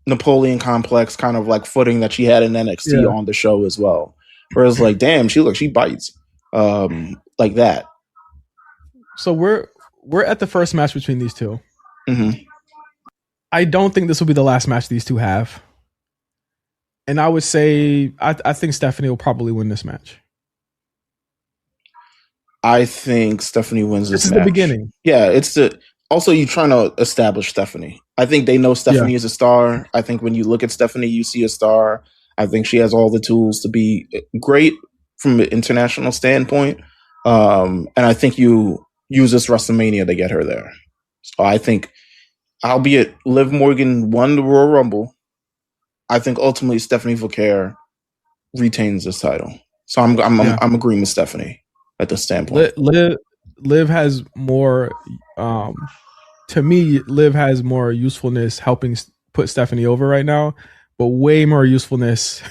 Napoleon complex kind of like footing that she had in NXT on the show as well. Whereas like, damn, she bites like that. So we're at the first match between these two. Mm-hmm. I don't think this will be the last match these two have. And I would say I think Stephanie will probably win this match. I think Stephanie wins this match. This is the beginning. Yeah, also you're trying to establish Stephanie. I think they know Stephanie is a star. I think when you look at Stephanie, you see a star. I think she has all the tools to be great from an international standpoint. And I think you use this WrestleMania to get her there. So I think, albeit Liv Morgan won the Royal Rumble, I think ultimately Stephanie Vauquer retains this title. So I'm agreeing with Stephanie at this standpoint. Liv has more. To me, Liv has more usefulness helping put Stephanie over right now, but way more usefulness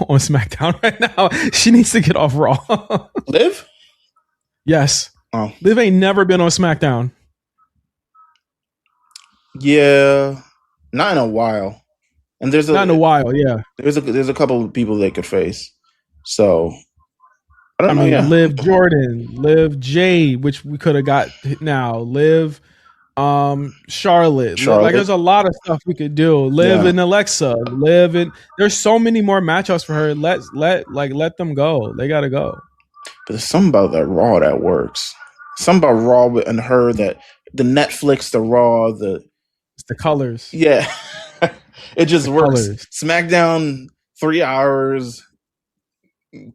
on SmackDown right now. She needs to get off Raw. Liv? Yes. Oh. Liv ain't never been on SmackDown. Yeah, not in a while. And there's not in a while. Yeah, there's a couple of people they could face. So I don't know. Yeah, Liv Jordan, Liv Jade, which we could have got now. Liv, Charlotte. Like there's a lot of stuff we could do. Liv and Alexa. Liv and there's so many more matchups for her. Let them go. They gotta go. But there's something about that Raw that works. Something about Raw and her, that the Netflix, the Raw, it's the colors. Yeah. It just works. Colors. SmackDown, 3 hours,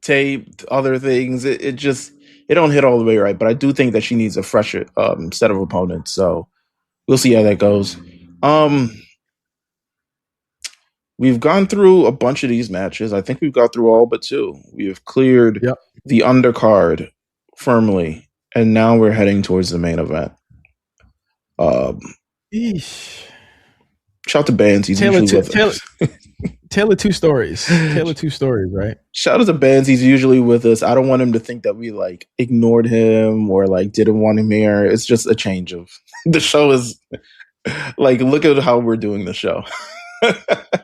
taped, other things. It don't hit all the way right. But I do think that she needs a fresher set of opponents. So we'll see how that goes. We've gone through a bunch of these matches. I think we've got through all but two. We have cleared the undercard firmly, and now we're heading towards the main event. Shout out to Bands. He's usually with us. Tale of two stories. Tale of two stories, right? Shout out to Bands. He's usually with us. I don't want him to think that we like ignored him or like didn't want him here. It's just a change of the show. Is like, look at how we're doing the show.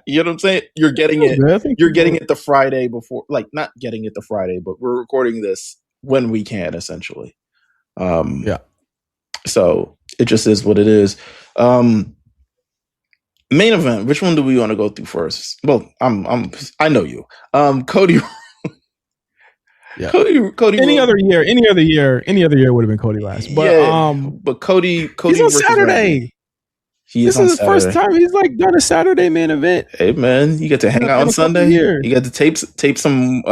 You know what I'm saying? You're getting it. You're getting it the Friday before, like not getting it the Friday, but we're recording this when we can, essentially. So it just is what it is. Main event. Which one do we want to go through first? Well, I know you. Cody. Yeah. Cody. Any other year would have been Cody last. But but Cody. He's on Saturday. This is his first time he's like done a Saturday main event. Hey man, you get to hang out on Sunday. You get to tape some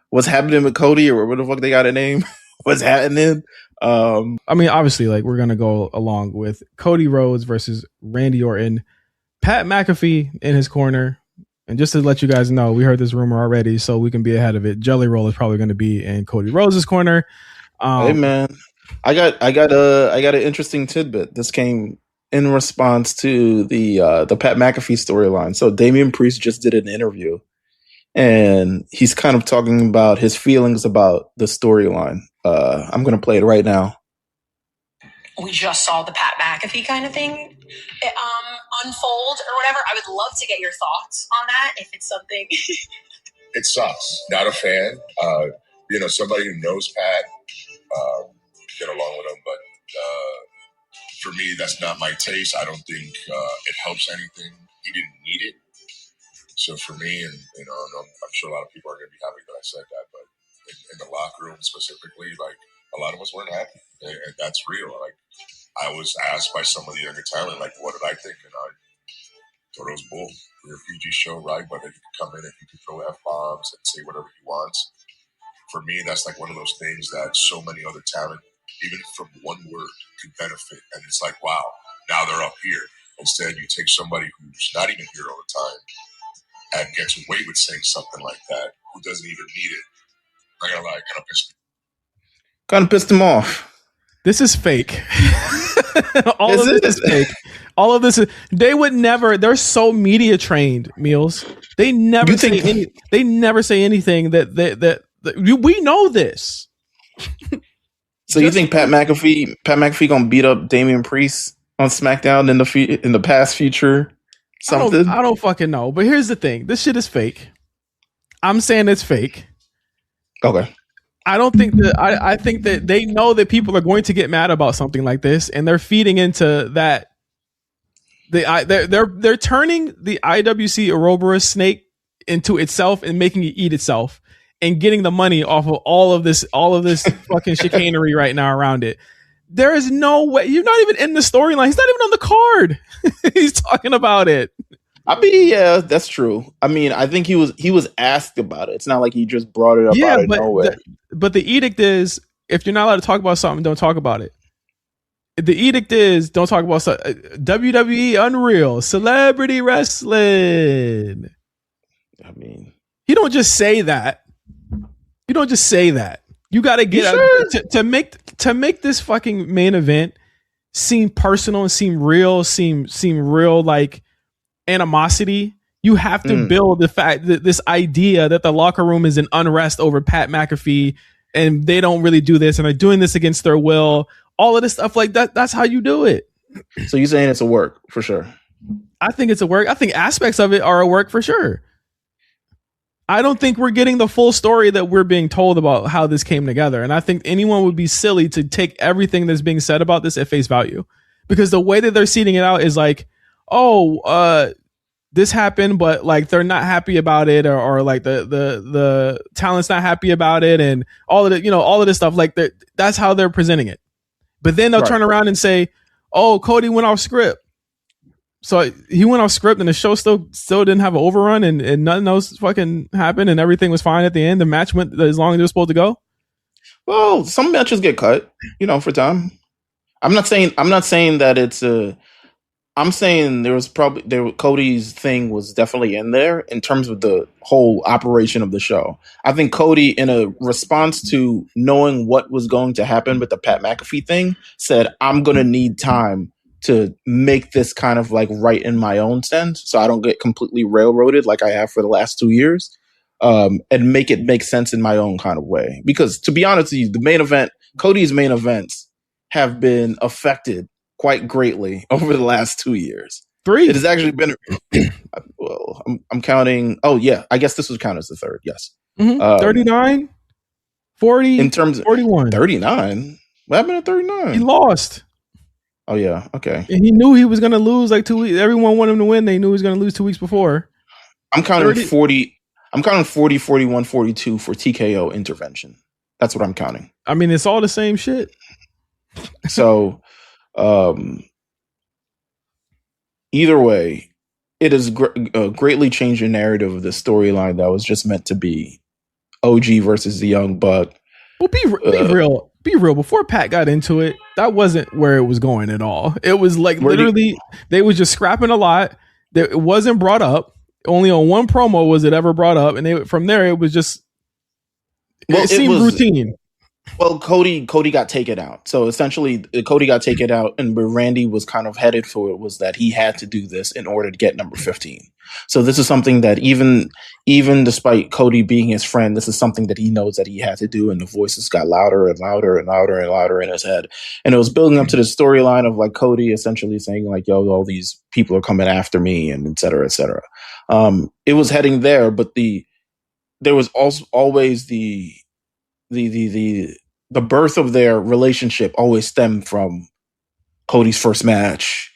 what's happening with Cody, or what the fuck they got a name. What's happening? I mean, obviously, like we're gonna go along with Cody Rhodes versus Randy Orton. Pat McAfee in his corner. And just to let you guys know, we heard this rumor already, so we can be ahead of it. Jelly Roll is probably going to be in Cody Rhodes' corner. Hey man, I got an interesting tidbit. This came in response to the Pat McAfee storyline. So Damian Priest just did an interview, and he's kind of talking about his feelings about the storyline. I'm going to play it right now. We just saw the Pat McAfee kind of thing unfold or whatever. I would love to get your thoughts on that if it's something. It sucks. Not a fan. Somebody who knows Pat, get along with him, but For me, that's not my taste. I don't think it helps anything. He didn't need it. So for me, and I'm sure a lot of people are going to be happy that I said that, but in the locker room specifically, like a lot of us weren't happy, and that's real. Like I was asked by some of the younger talent, like, what did I think? And I thought it was bull. We're a PG show, right? But if you can come in and you can throw F-bombs and say whatever you want, for me, that's like one of those things that so many other talent, even from one word, could benefit. And it's like, wow, now they're up here. Instead, you take somebody who's not even here all the time and gets away with saying something like that, who doesn't even need it. I gotta lie, kind of pissed him off. This is fake. All of this is fake. All of this is. They would never. They're so media trained, Meelz. They never say any. They never say anything that we know this. So you think Pat McAfee gonna beat up Damian Priest on SmackDown in the past, future? Something? I don't fucking know. But here's the thing. This shit is fake. I'm saying it's fake. Okay. I don't think that I think that they know that people are going to get mad about something like this, and they're feeding into that. They're turning the IWC Ouroboros snake into itself and making it eat itself and getting the money off of all of this fucking chicanery right now around it. There is no way. You're not even in the storyline. He's not even on the card. He's talking about it. I mean, yeah, that's true. I mean, I think he was asked about it. It's not like he just brought it up out of nowhere. But the edict is, if you're not allowed to talk about something, don't talk about it. The edict is, don't talk about WWE Unreal, celebrity wrestling. I mean, you don't just say that. You don't just say that. You got to get out to make this fucking main event seem personal and seem real, seem real like animosity. You have to build the fact that this idea that the locker room is in unrest over Pat McAfee and they don't really do this and they're doing this against their will. All of this stuff like that. That's how you do it. So you're saying it's a work for sure? I think it's a work. I think aspects of it are a work for sure. I don't think we're getting the full story that we're being told about how this came together. And I think anyone would be silly to take everything that's being said about this at face value, because the way that they're seeding it out is like, this happened, but like they're not happy about it, or like the talent's not happy about it, and all of it, all of this stuff. Like that's how they're presenting it. But then they'll turn around and say, "Oh, Cody went off script." So he went off script, and the show still didn't have an overrun, and nothing else fucking happened, and everything was fine at the end. The match went as long as it was supposed to go. Well, some matches get cut, for time. I'm not saying that it's a. I'm saying Cody's thing was definitely in there in terms of the whole operation of the show. I think Cody, in a response to knowing what was going to happen with the Pat McAfee thing, said, "I'm going to need time to make this kind of like right in my own sense, so I don't get completely railroaded like I have for the last 2 years, and make it make sense in my own kind of way." Because to be honest with you, Cody's main events have been affected quite greatly over the last 2 years. 3. It has actually been. Well, I'm counting. Oh yeah, I guess this would count as the third. Yes. 39, 40. In terms of 41, 39. What happened at 39? He lost. Oh yeah. Okay. And he knew he was going to lose like 2 weeks. Everyone wanted him to win. They knew he was going to lose 2 weeks before. I'm counting 40. I'm counting 40, 41, 42 for TKO intervention. That's what I'm counting. I mean, it's all the same shit. So, either way, it has greatly changed the narrative of the storyline that was just meant to be OG versus the Young Buck. Well, be real. Be real. Before Pat got into it, that wasn't where it was going at all. It was like literally they was just scrapping a lot. That it wasn't brought up. Only on one promo was it ever brought up, and from there it was just. It seemed routine. Well, Cody got taken out. So essentially, Cody got taken out, and where Randy was kind of headed for it was that he had to do this in order to get number 15. So this is something that even despite Cody being his friend, this is something that he knows that he had to do, and the voices got louder and louder and louder and louder in his head. And it was building up to the storyline of like Cody essentially saying like, "Yo, all these people are coming after me," and et cetera, et cetera. It was heading there, but there was also always the birth of their relationship always stemmed from Cody's first match,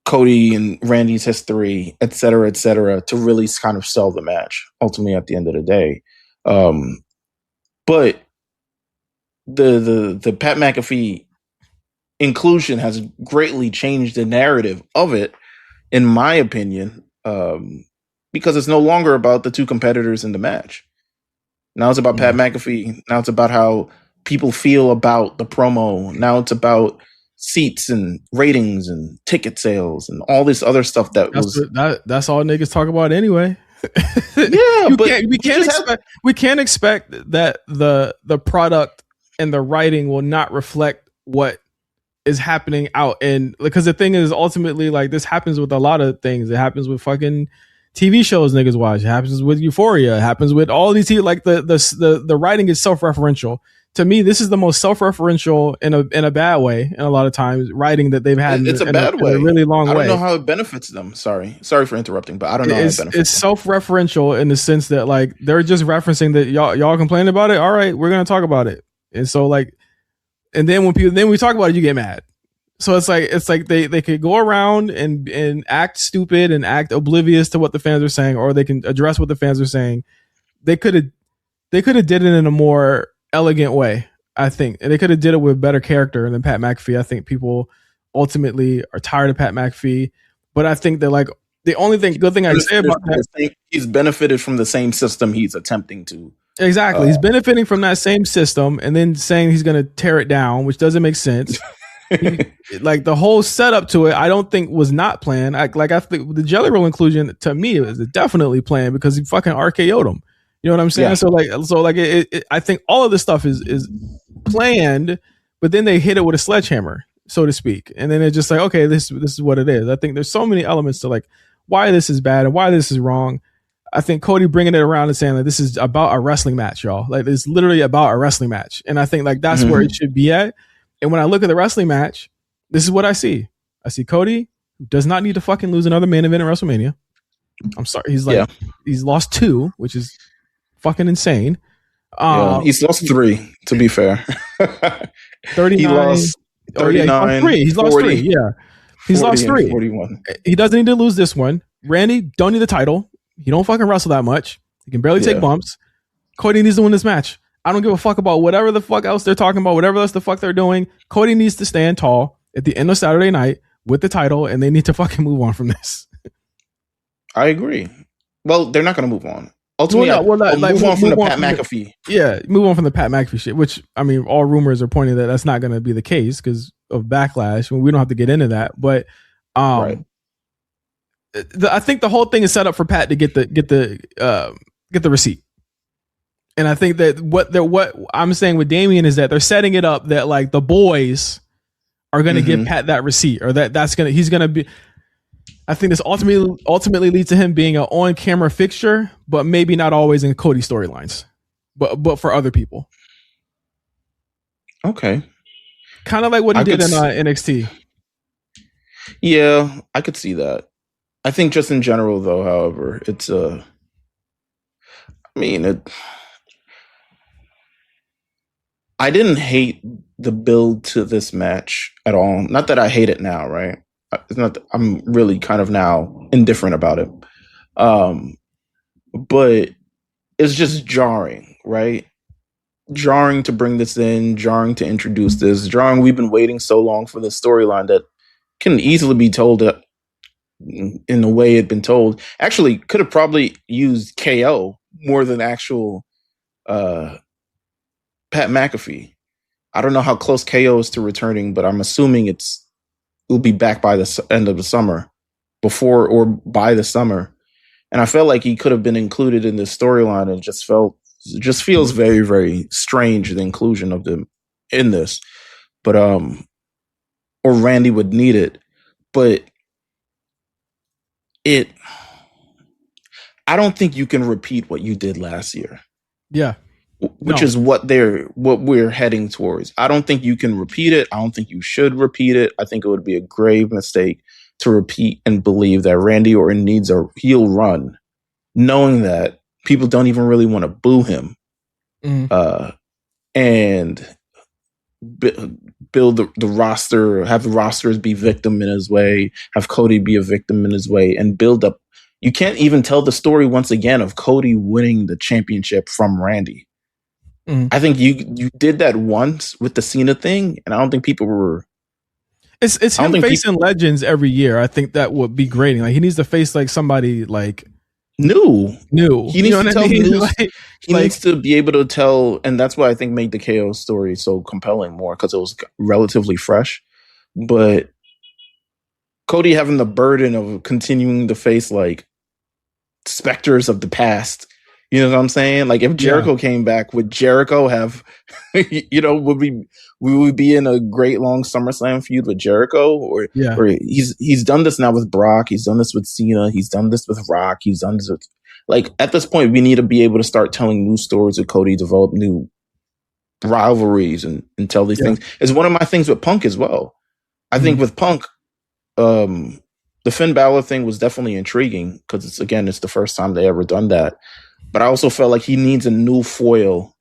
Cody and Randy's history, et cetera, to really kind of sell the match ultimately at the end of the day. But the Pat McAfee inclusion has greatly changed the narrative of it, in my opinion, because it's no longer about the two competitors in the match. Now it's about Pat McAfee. Now it's about how people feel about the promo. Now it's about seats and ratings and ticket sales and all this other stuff that's all niggas talk about anyway. Yeah, we can't expect that the product and the writing will not reflect what is happening out. And because the thing is, ultimately, like, this happens with a lot of things. It happens with fucking TV shows niggas watch. It happens with Euphoria. It happens with all these like the writing is self-referential. To me, this is the most self-referential in a bad way, and a lot of times writing that they've had. It's a bad way, in a really long way. I don't know how it benefits them. Sorry for interrupting, but I don't know how it benefits. It's self-referential in the sense that, like, they're just referencing that y'all complain about it. All right, we're gonna talk about it. And so, like, and then when we talk about it, you get mad. So it's like they could go around and act stupid and act oblivious to what the fans are saying, or they can address what the fans are saying. They could have did it in a more elegant way, I think. And they could have did it with better character than Pat McAfee. I think people ultimately are tired of Pat McAfee. But I think that, like, the only good thing I can say about that, he's benefited from the same system he's attempting to. Exactly. He's benefiting from that same system and then saying he's going to tear it down, which doesn't make sense. Like, the whole setup to it, I don't think was not planned. I think the Jelly Roll inclusion, to me, is definitely planned because he fucking RKO'd him. You know what I'm saying? Yeah. I think all of this stuff is planned, but then they hit it with a sledgehammer, so to speak, and then it's just like, okay, this is what it is. I think there's so many elements to, like, why this is bad and why this is wrong. I think Cody bringing it around and saying, like, this is about a wrestling match, y'all. Like, it's literally about a wrestling match, and I think, like, that's where it should be at. And when I look at the wrestling match, this is what I see. I see Cody, who does not need to fucking lose another main event at WrestleMania. I'm sorry. He's lost 2, which is fucking insane. He's lost 3, to be fair. 39. He lost 39. He's lost 3. Yeah. He's lost 3. 41. He doesn't need to lose this one. Randy don't need the title. He don't fucking wrestle that much. He can barely take bumps. Cody needs to win this match. I don't give a fuck about whatever the fuck else they're talking about, whatever else the fuck they're doing. Cody needs to stand tall at the end of Saturday night with the title, and they need to fucking move on from this. I agree. Well, they're not going to move on. Ultimately, move on from the Pat McAfee. Move on from the Pat McAfee shit, which, I mean, all rumors are pointing that that's not going to be the case because of backlash. We don't have to get into that. But right. I think the whole thing is set up for Pat to get the receipt. And I think that what I'm saying with Damian is that they're setting it up that, like, the boys are going to give Pat that receipt, or he's going to be. I think this ultimately leads to him being an on-camera fixture, but maybe not always in Cody storylines, but for other people. Okay. Kind of like what he did in NXT. Yeah, I could see that. I think just in general, though, however, it's I didn't hate the build to this match at all. Not that I hate it now, right? It's not. I'm really kind of now indifferent about it. But it's just jarring, right? Jarring to bring this in, jarring to introduce this, jarring. We've been waiting so long for this storyline that can easily be told in the way it'd been told. Actually, could have probably used KO more than actual Pat McAfee. I don't know how close KO is to returning, but I'm assuming it'll be back by the end of the summer, before or by the summer. And I felt like he could have been included in this storyline, and just feels very, very strange, the inclusion of them in this. But or Randy would need it, but I don't think you can repeat what you did last year. Yeah. Which is what we're heading towards. I don't think you can repeat it. I don't think you should repeat it. I think it would be a grave mistake to repeat and believe that Randy Orton needs a heel run, knowing that people don't even really want to boo him. And build the roster, have the rosters be victim in his way, have Cody be a victim in his way, and build up. You can't even tell the story once again of Cody winning the championship from Randy. I think you did that once with the Cena thing, and I don't think people were. It's him facing legends every year. I think that would be great. Like he needs to face like somebody like new. He needs to tell news. He needs to be able to tell, and that's why I think made the KO story so compelling more because it was relatively fresh. But Cody having the burden of continuing to face like specters of the past. You know what I'm saying? Like if Jericho came back, would Jericho have, would we be in a great long SummerSlam feud with Jericho? Or he's done this now with Brock. He's done this with Cena. He's done this with Rock. He's done this with, like, at this point, we need to be able to start telling new stories with Cody, develop new rivalries and tell these things. It's one of my things with Punk as well. I think with Punk, the Finn Balor thing was definitely intriguing because it's the first time they ever done that. But I also felt like he needs a new foil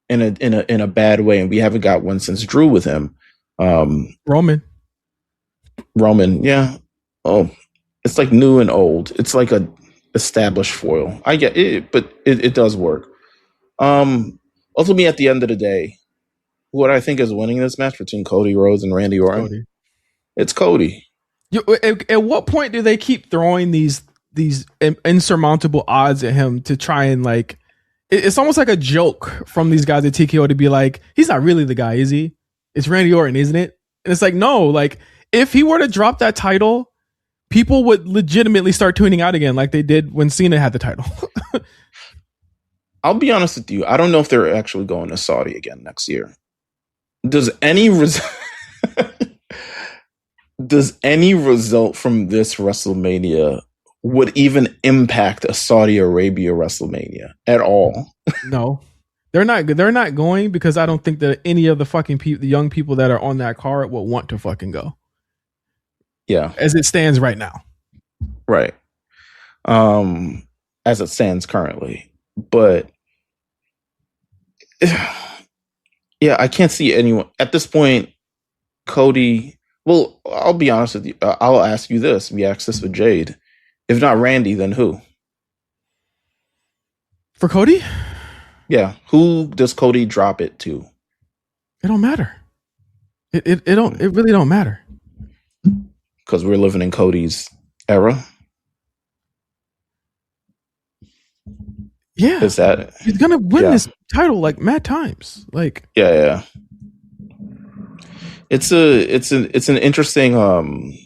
in a bad way, and we haven't got one since Drew with him. Roman, yeah. Oh, it's like new and old. It's like a established foil. I get it, but it does work. Ultimately, at the end of the day, what I think is winning this match between Cody Rhodes and Randy Orton, it's Cody. At what point do they keep throwing these insurmountable odds at him to try and like? It's almost like a joke from these guys at TKO to be like, he's not really the guy, is he? It's Randy Orton, isn't it? And it's like, no, like if he were to drop that title, people would legitimately start tuning out again, like they did when Cena had the title. I'll be honest with you. I don't know if they're actually going to Saudi again next year. Does any result from this WrestleMania would even impact a Saudi Arabia WrestleMania at all? No, they're not. They're not going because I don't think that any of the fucking the young people that are on that card will want to fucking go. Yeah, as it stands right now. Right. As it stands currently, but yeah, I can't see anyone at this point. Cody. Well, I'll be honest with you. I'll ask you this. We asked this with Jade. If not Randy, then who? For Cody? Yeah. Who does Cody drop it to? It don't matter. It really don't matter. Because we're living in Cody's era. Yeah. Is that he's gonna win this title like mad times. Like yeah. It's an interesting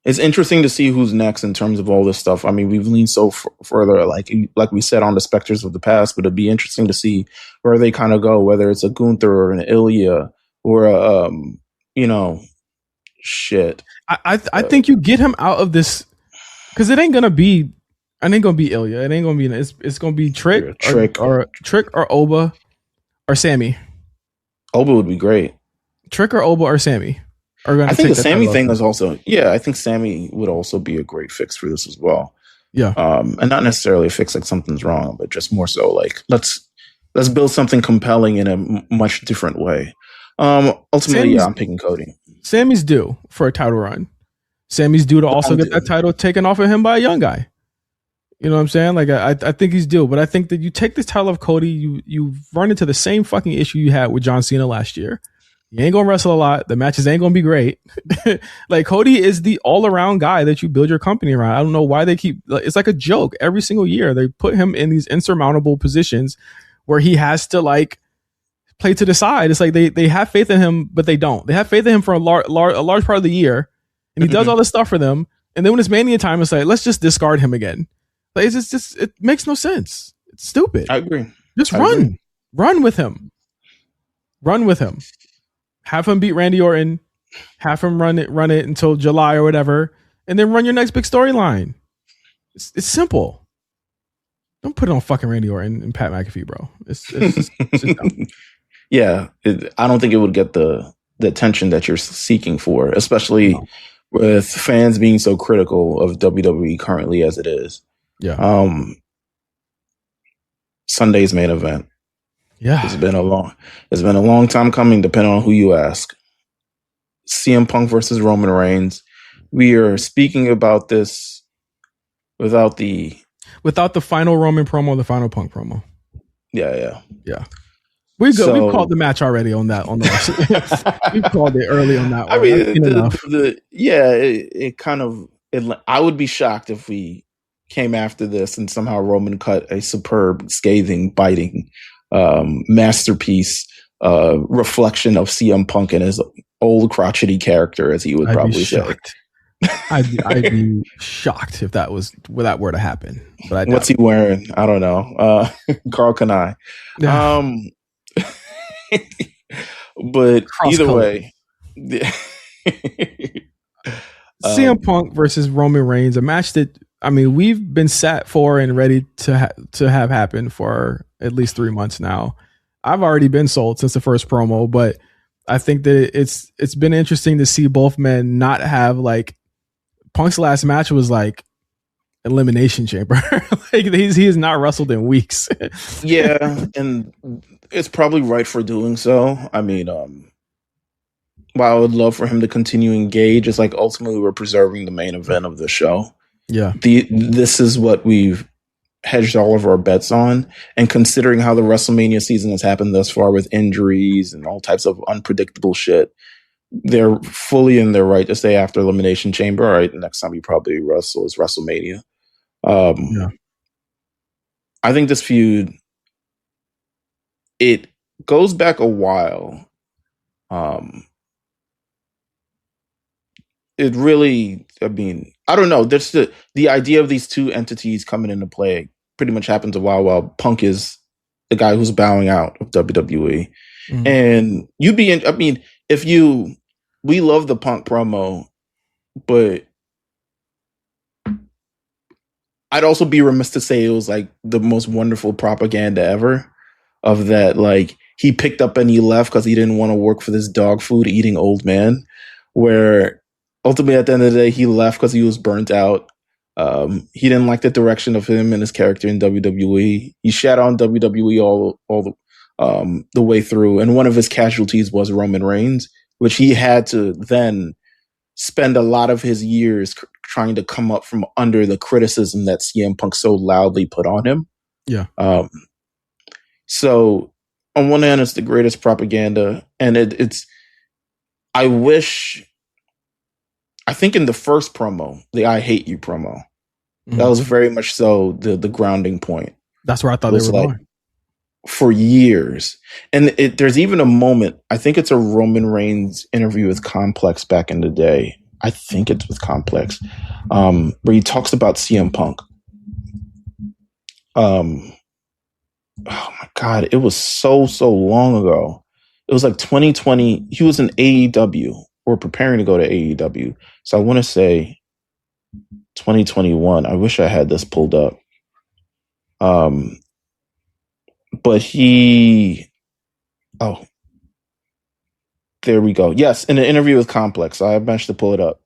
it's interesting to see who's next in terms of all this stuff. I mean, we've leaned so further, like we said, on the specters of the past, but it'd be interesting to see where they kind of go, whether it's a Gunther or an Ilya or a, shit. I think you get him out of this because it ain't gonna be Ilya. It ain't gonna be. It's gonna be Trick or Oba or Sammy. Oba would be great. Trick or Oba or Sammy. I think the Sammy thing is also, I think Sammy would also be a great fix for this as well. Yeah. And not necessarily a fix like something's wrong, but just more so like let's build something compelling in a much different way. Ultimately, I'm picking Cody. Sammy's due for a title run. Sammy's due to also get that title taken off of him by a young guy. You know what I'm saying? Like I think he's due, but I think that you take this title of Cody, you run into the same fucking issue you had with John Cena last year. You ain't gonna wrestle a lot. The matches ain't gonna be great. Like Cody is the all-around guy that you build your company around. I don't know why they keep. It's like a joke every single year. They put him in these insurmountable positions where he has to like play to the side. It's like they have faith in him, but they don't. They have faith in him for a large part of the year, and he does all this stuff for them. And then when it's Mania time, it's like let's just discard him again. Like it's just it makes no sense. It's stupid. I agree. Just run with him. Run with him. Have him beat Randy Orton, have him run it until July or whatever, and then run your next big storyline. It's simple. Don't put it on fucking Randy Orton and Pat McAfee, bro. It's just dumb. Yeah, I don't think it would get the attention that you're seeking for, especially with fans being so critical of WWE currently as it is. Yeah. Sunday's main event. Yeah. It's been a long time coming, depending on who you ask. CM Punk versus Roman Reigns. We are speaking about this without the final Roman promo, the final Punk promo. Yeah. We called the match already on that. We called it early on that one. I mean, it kind of. I would be shocked if we came after this and somehow Roman cut a superb, scathing, biting masterpiece reflection of CM Punk and his old crotchety character, as he would probably say. I'd be shocked if that were to happen. But what's he wearing? I don't know. Carl Kanai. But either way, CM Punk versus Roman Reigns, a match that we've been sat for and ready to have happen for at least 3 months now. I've already been sold since the first promo, but I think that it's been interesting to see both men not have Punk's last match was Elimination Chamber. He has not wrestled in weeks. Yeah, and it's probably right for doing so. I mean, while I would love for him to continue engage, it's ultimately we're preserving the main event of the show. Yeah, this is what we've hedged all of our bets on, and considering how the WrestleMania season has happened thus far with injuries and all types of unpredictable shit, they're fully in their right to stay after Elimination Chamber. All right, next time you probably wrestle is WrestleMania. I think this feud, it goes back a while. It really, I don't know. There's the idea of these two entities coming into play pretty much happens a while Punk is the guy who's bowing out of WWE. Mm-hmm. And we love the Punk promo, but I'd also be remiss to say it was the most wonderful propaganda ever of that. He picked up and he left because he didn't want to work for this dog food eating old man, where ultimately at the end of the day, he left because he was burnt out. He didn't like the direction of him and his character in WWE. He shat on WWE all the way through. And one of his casualties was Roman Reigns, which he had to then spend a lot of his years trying to come up from under the criticism that CM Punk so loudly put on him. Yeah. So on one hand, it's the greatest propaganda, and I think in the first promo, the "I hate you" promo, that was very much so the grounding point. That's where I thought they were going for years. And there's even a moment, I think it's a Roman Reigns interview with Complex back in the day. I think it's with Complex, where he talks about CM Punk. Oh my God, it was so long ago. It was 2020. He was in AEW or preparing to go to AEW. So I want to say 2021. I wish I had this pulled up. But there we go. Yes, in an interview with Complex. I managed to pull it up.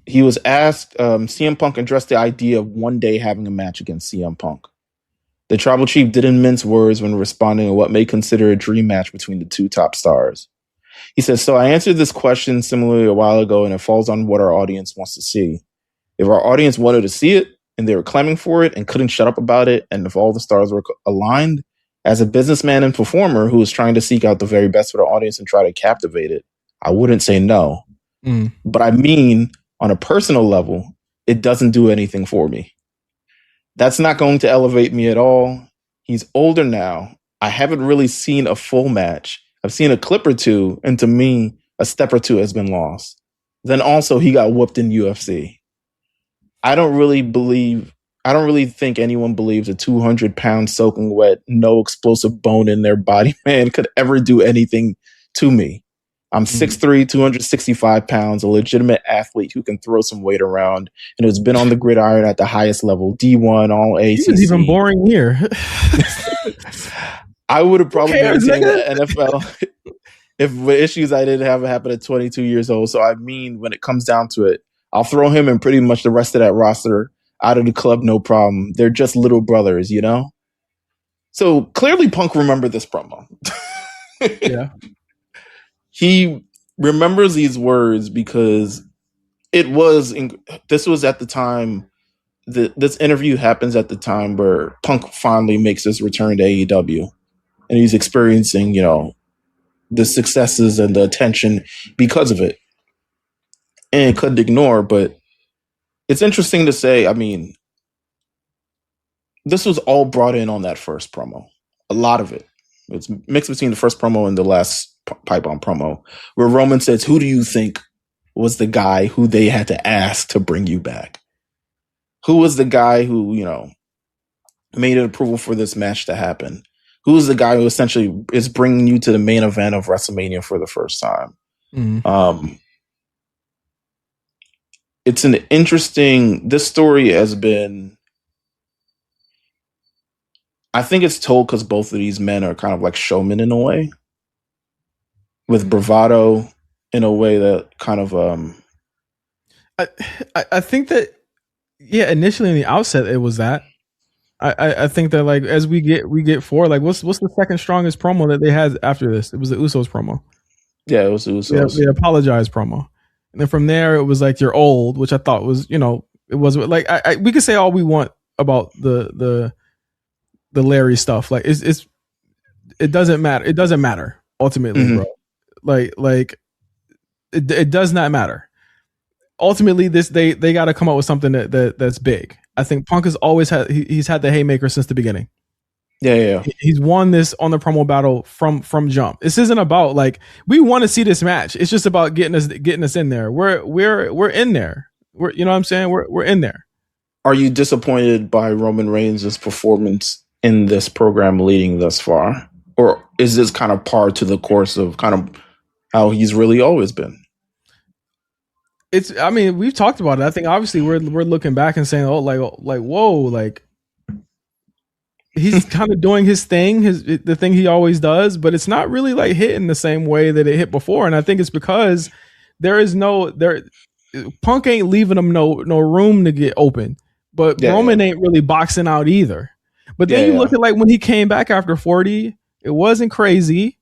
He was asked, CM Punk addressed the idea of one day having a match against CM Punk. The tribal chief didn't mince words when responding to what may consider a dream match between the two top stars. He says, so I answered this question similarly a while ago, and it falls on what our audience wants to see. If our audience wanted to see it, and they were clamoring for it and couldn't shut up about it, and if all the stars were aligned, as a businessman and performer who is trying to seek out the very best for the audience and try to captivate it, I wouldn't say no. But on a personal level, it doesn't do anything for me. That's not going to elevate me at all. He's older now. I haven't really seen a full match. I've seen a clip or two, and to me, a step or two has been lost. Then also, he got whooped in UFC. I don't really think anyone believes a 200-pound soaking wet, no explosive bone in their body man could ever do anything to me. I'm 6'3", 265 pounds, a legitimate athlete who can throw some weight around and has been on the gridiron at the highest level, D1, all ACC. He was even boring here. I would have probably been in the NFL if the issues I didn't have happened at 22 years old. So when it comes down to it, I'll throw him and pretty much the rest of that roster out of the club, no problem. They're just little brothers, you know? So clearly Punk remembered this promo. Yeah. He remembers these words because this was at the time, this interview happens at the time where Punk finally makes his return to AEW. And he's experiencing, you know, the successes and the attention because of it. And couldn't ignore, but it's interesting to say, I mean, this was all brought in on that first promo. A lot of it. It's mixed between the first promo and the last pipe bomb promo, where Roman says, who do you think was the guy who they had to ask to bring you back? Who was the guy who, you know, made an approval for this match to happen? Who is the guy who essentially is bringing you to the main event of WrestleMania for the first time? Mm-hmm. It's an interesting, this story has been, I think it's told because both of these men are kind of like showmen in a way, with bravado in a way that kind of, I think that, yeah, initially in the outset, it was that. I think that like as we get forward, like what's the second strongest promo that they had after this? It was the Usos promo. Yeah, it was the Usos. The apologize promo, and then from there it was like you're old, which I thought was, you know, it was like we could say all we want about the Larry stuff. Like it doesn't matter. It doesn't matter ultimately, mm-hmm. bro. Like it does not matter. Ultimately, they got to come up with something that's big. I think Punk has always had he's had the haymaker since the beginning. Yeah. He's won this on the promo battle from jump. This isn't about like we want to see this match. It's just about getting us in there. We're in there. You know what I'm saying? We're in there. Are you disappointed by Roman Reigns' performance in this program leading thus far, or is this kind of par to the course of kind of how he's really always been? I mean, we've talked about it. I think obviously we're looking back and saying, oh, like whoa, like he's kind of doing his thing, the thing he always does, but it's not really like hitting the same way that it hit before. And I think it's because Punk ain't leaving him no room to get open, but Roman ain't really boxing out either. But then you look at like when he came back after 40, it wasn't crazy.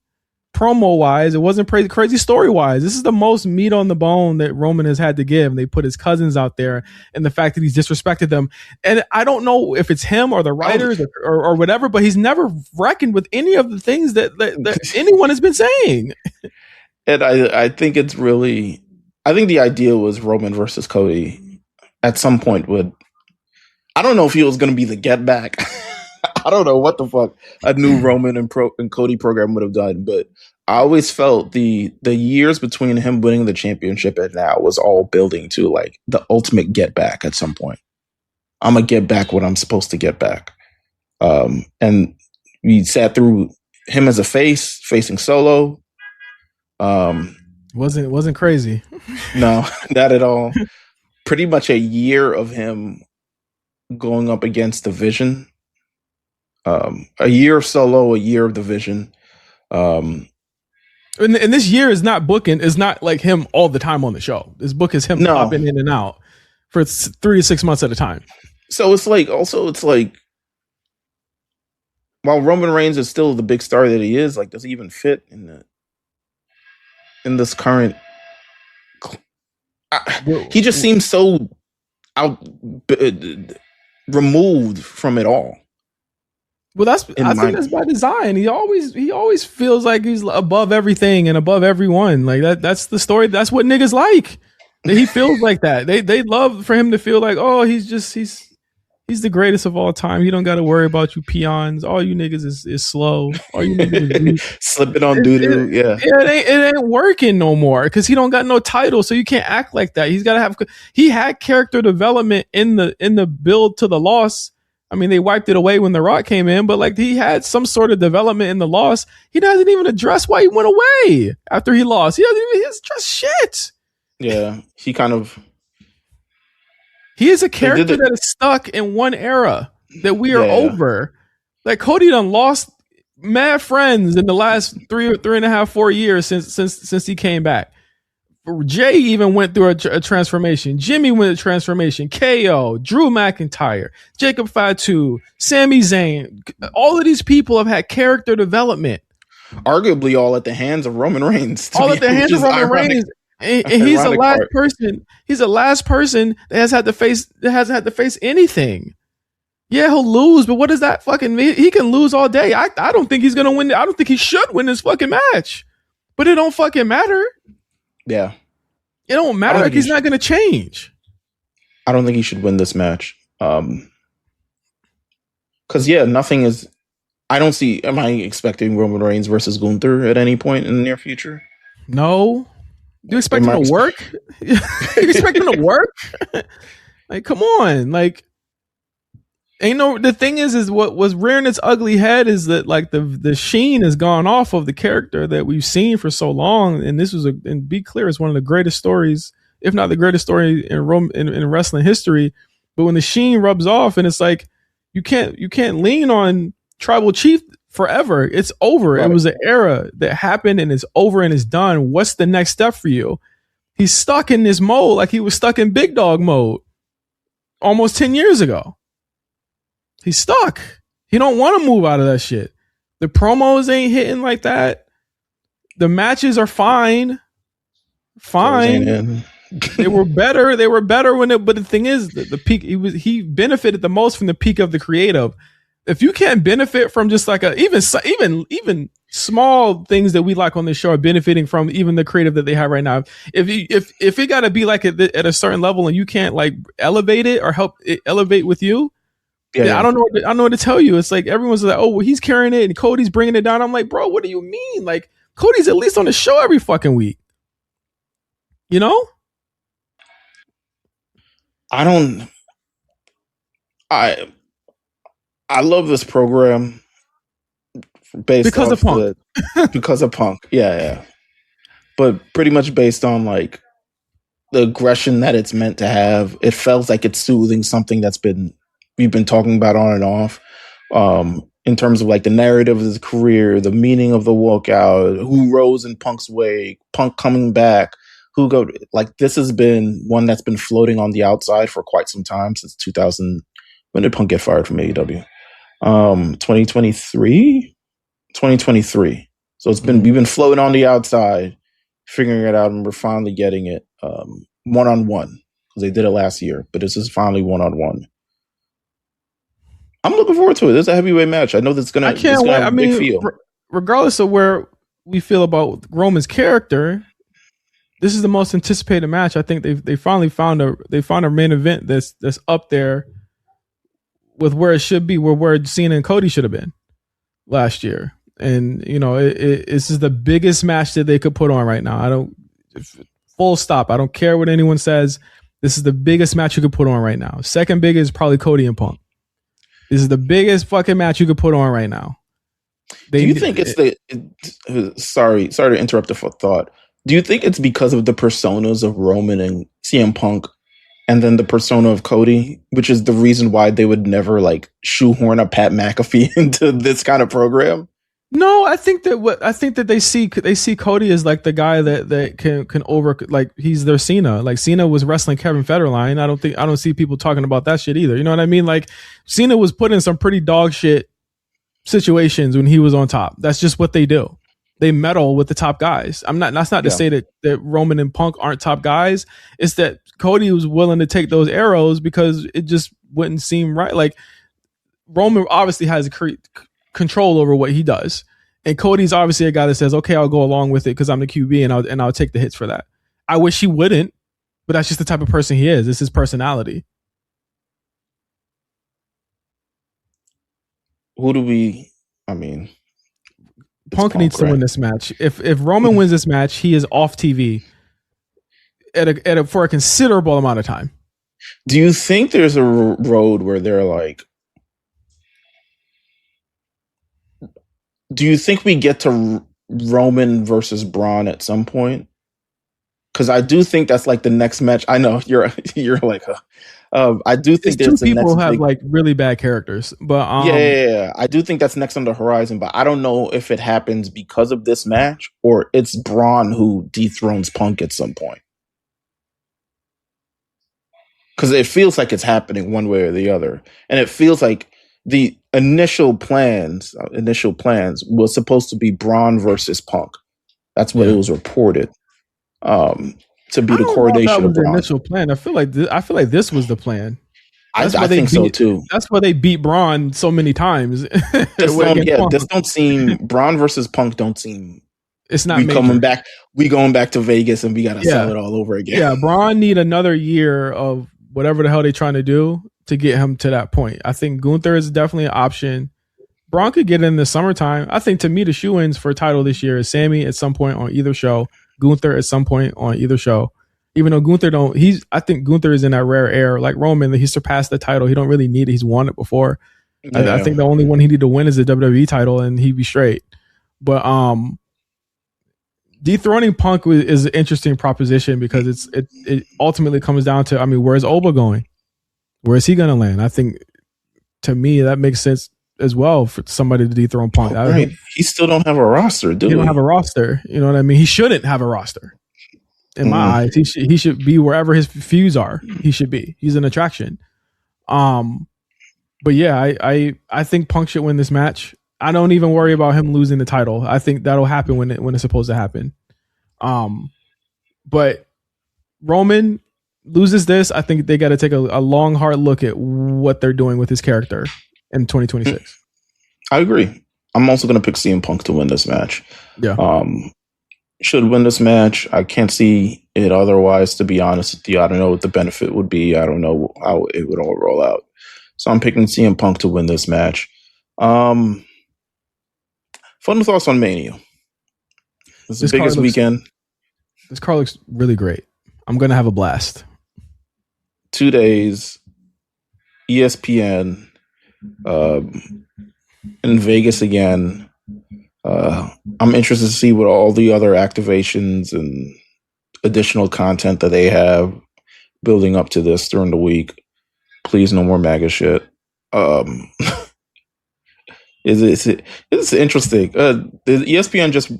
Promo wise, it wasn't crazy story wise. This is the most meat on the bone that Roman has had to give. They put his cousins out there, and the fact that he's disrespected them. And I don't know if it's him or the writers or whatever, but he's never reckoned with any of the things that anyone has been saying. And I think it's really, I think the idea was Roman versus Cody at some point would, I don't know if he was going to be the get back. I don't know what the fuck a new Roman and Cody program would have done, but I always felt the years between him winning the championship and now was all building to like the ultimate get back at some point. I'm going to get back what I'm supposed to get back. And we sat through him as a facing Solo. Wasn't crazy. No, not at all. Pretty much a year of him going up against the Vision. A year of Solo, a year of the Vision. And this year is not like him all the time on the show. This book is him popping in and out for 3 to 6 months at a time. So it's like, while Roman Reigns is still the big star that he is, like, does he even fit in this current? He just seems so removed from it all. Well, I think that's by design. He always feels like he's above everything and above everyone. Like that's the story. That's what niggas like. He feels like that. They love for him to feel like, oh, he's the greatest of all time. He don't got to worry about you peons. All you niggas is slow. All you niggas is slipping on doo-doo. Yeah. It ain't working no more because he don't got no title, so you can't act like that. He's got to have. He had character development in the build to the loss. I mean, they wiped it away when The Rock came in, but like he had some sort of development in the loss. He doesn't even address why he went away after he lost. He doesn't address shit. Yeah, he is a character that is stuck in one era that we are over. Like Cody done lost mad friends in the last 3 and a half, 4 years since he came back. Jay even went through a transformation. Jimmy went a transformation. KO, Drew McIntyre, Jacob Fatu, Sami Zayn. All of these people have had character development. Arguably all at the hands of Roman Reigns. All at the hands of Roman Reigns. And he's the last person. He's the last person that hasn't had to face anything. Yeah, he'll lose, but what does that fucking mean? He can lose all day. I don't think he's gonna win. I don't think he should win this fucking match. But it don't fucking matter. Yeah. It don't matter. Like he's not going to change. I don't think he should win this match. Because, nothing is... I don't see... Am I expecting Roman Reigns versus Gunther at any point in the near future? No. You expect him to work? You expect him to work? Like, come on. Like, the thing is what was rearing its ugly head is that like the sheen has gone off of the character that we've seen for so long, and this was and be clear, it's one of the greatest stories, if not the greatest story in wrestling history. But when the sheen rubs off, and it's like you can't lean on Tribal Chief forever. It's over. Right. It was an era that happened, and it's over, and it's done. What's the next step for you? He's stuck in this mode like he was stuck in big dog mode almost 10 years ago. He's stuck. He don't want to move out of that shit. The promos ain't hitting like that. The matches are fine. They were better. They were better but the thing is, the peak, he benefited the most from the peak of the creative. If you can't benefit from just like even small things that we like on this show are benefiting from even the creative that they have right now. If it got to be like at a certain level and you can't like elevate it or help it elevate with you, I don't know what to tell you. It's like everyone's like, oh, well, he's carrying it and Cody's bringing it down. I'm like, bro, what do you mean? Like Cody's at least on the show every fucking week. You know? I love this program because of Punk. Because of Punk. Yeah. But pretty much based on like the aggression that it's meant to have. It feels like it's soothing something we've been talking about on and off, in terms of like the narrative of his career, the meaning of the walkout, who rose in Punk's way, Punk coming back, this has been one that's been floating on the outside for quite some time, since 2000. When did Punk get fired from AEW? 2023. So we've been floating on the outside, figuring it out, and we're finally getting it one-on-one, because they did it last year, but this is finally one-on-one. I'm looking forward to it. It's a heavyweight match. I know that's gonna. I can't wait. I mean, regardless of where we feel about Roman's character, this is the most anticipated match. I think they finally found a main event that's up there with where it should be, where Cena and Cody should have been last year. And this is the biggest match that they could put on right now. Full stop. I don't care what anyone says. This is the biggest match you could put on right now. Second biggest is probably Cody and Punk. This is the biggest fucking match you could put on right now. Do you think sorry to interrupt the thought. Do you think it's because of the personas of Roman and CM Punk, and then the persona of Cody, which is the reason why they would never like shoehorn a Pat McAfee into this kind of program? No, I think that they see Cody as like the guy that can like he's their Cena. Like Cena was wrestling Kevin Federline. I don't see people talking about that shit either. You know what I mean? Like Cena was put in some pretty dog shit situations when he was on top. That's just what they do. They meddle with the top guys. That's not to say that Roman and Punk aren't top guys. It's that Cody was willing to take those arrows because it just wouldn't seem right. Like Roman obviously has control over what he does, and Cody's obviously a guy that says, okay, I'll go along with it because I'm the QB and I'll take the hits for that. I wish he wouldn't, but that's just the type of person he is. It's his personality. Punk needs to win this match. If Roman wins this match, he is off TV for a considerable amount of time. Do you think there's a road where they're like, do you think we get to Roman versus Braun at some point? Because I do think that's like the next match. I know you're like, I do think It's two there's the people next who have big. like really bad characters, but Yeah. I do think that's next on the horizon, but I don't know if it happens because of this match or it's Braun who dethrones Punk at some point. Because it feels like it's happening one way or the other, and it feels like the initial plans was supposed to be Braun versus Punk. That's what it was reported to be I the don't know if that coronation was of the Braun. initial plan. I feel like this was the plan. I think so too. That's why they beat Braun so many times. This don't seem Braun versus Punk don't seem. It's not. We coming back. We going back to Vegas and we gotta sell it all over again. Yeah, Braun need another year of whatever the hell they trying to do to get him to that point. I think Gunther is definitely an option. Braun could get in the summertime. I think to me the shoe-ins for a title this year is Sammy at some point on either show, Gunther at some point on either show. Even though Gunther I think Gunther is in that rare air like Roman, that he surpassed the title. He don't really need it. He's won it before. Yeah. I think the only one he need to win is the WWE title and he'd be straight. But dethroning Punk is an interesting proposition because it ultimately comes down to, where's Oba going? Where is he going to land? I think to me that makes sense as well for somebody to dethrone Punk. Right. He still don't have a roster, He don't have a roster. You know what I mean? He shouldn't have a roster. In my eyes, he should be wherever his feuds are. He should be. He's an attraction. But yeah, I think Punk should win this match. I don't even worry about him losing the title. I think that'll happen when it's supposed to happen. But Roman loses this. I think they got to take a long, hard look at what they're doing with his character in 2026. I agree. I'm also going to pick CM Punk to win this match. Yeah. Should win this match. I can't see it otherwise, to be honest with you. I don't know what the benefit would be. I don't know how it would all roll out. So I'm picking CM Punk to win this match. Fun thoughts on Mania. It's the biggest weekend. This car looks really great. I'm going to have a blast. 2 days, ESPN, in Vegas again. I'm interested to see what all the other activations and additional content that they have building up to this during the week. Please, no more MAGA shit. It's interesting. The ESPN just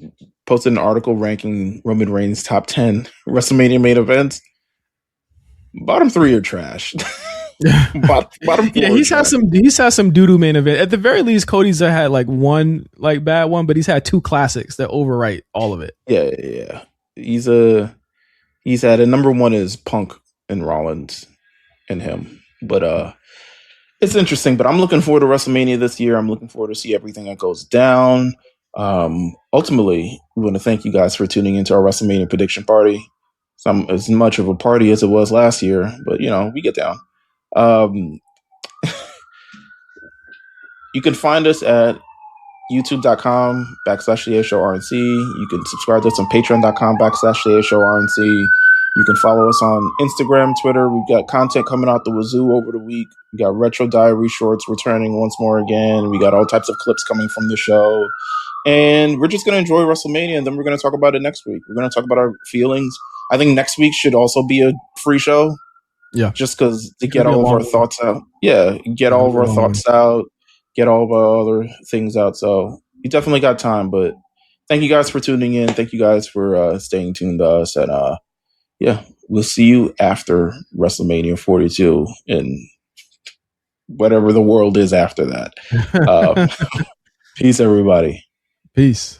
posted an article ranking Roman Reigns' top 10 WrestleMania main events. Bottom 3 are trash. Bottom 4. Yeah, he's had some doo-doo main event. At the very least, Cody's had like one like bad one, but he's had 2 classics that overwrite all of it. Yeah. He's had a number 1 is Punk and Rollins and him. But it's interesting. But I'm looking forward to WrestleMania this year. I'm looking forward to see everything that goes down. Ultimately, we want to thank you guys for tuning into our WrestleMania prediction party. As much of a party as it was last year, but we get down. You can find us at youtube.com/TheAShowRNC. You can subscribe to us on patreon.com/TheAShowRNC. You can follow us on Instagram, Twitter. We've got content coming out the wazoo over the week. We got Retro Diary shorts returning once more again. We got all types of clips coming from the show. And we're just going to enjoy WrestleMania, and then we're going to talk about it next week. We're going to talk about our feelings. I think next week should also be a free show. Yeah. Just because to get all of our thoughts out. Yeah, get all of our thoughts out. Get all of our other things out. So you definitely got time. But thank you guys for tuning in. Thank you guys for staying tuned to us. And we'll see you after WrestleMania 42 and whatever the world is after that. Peace, everybody. Peace.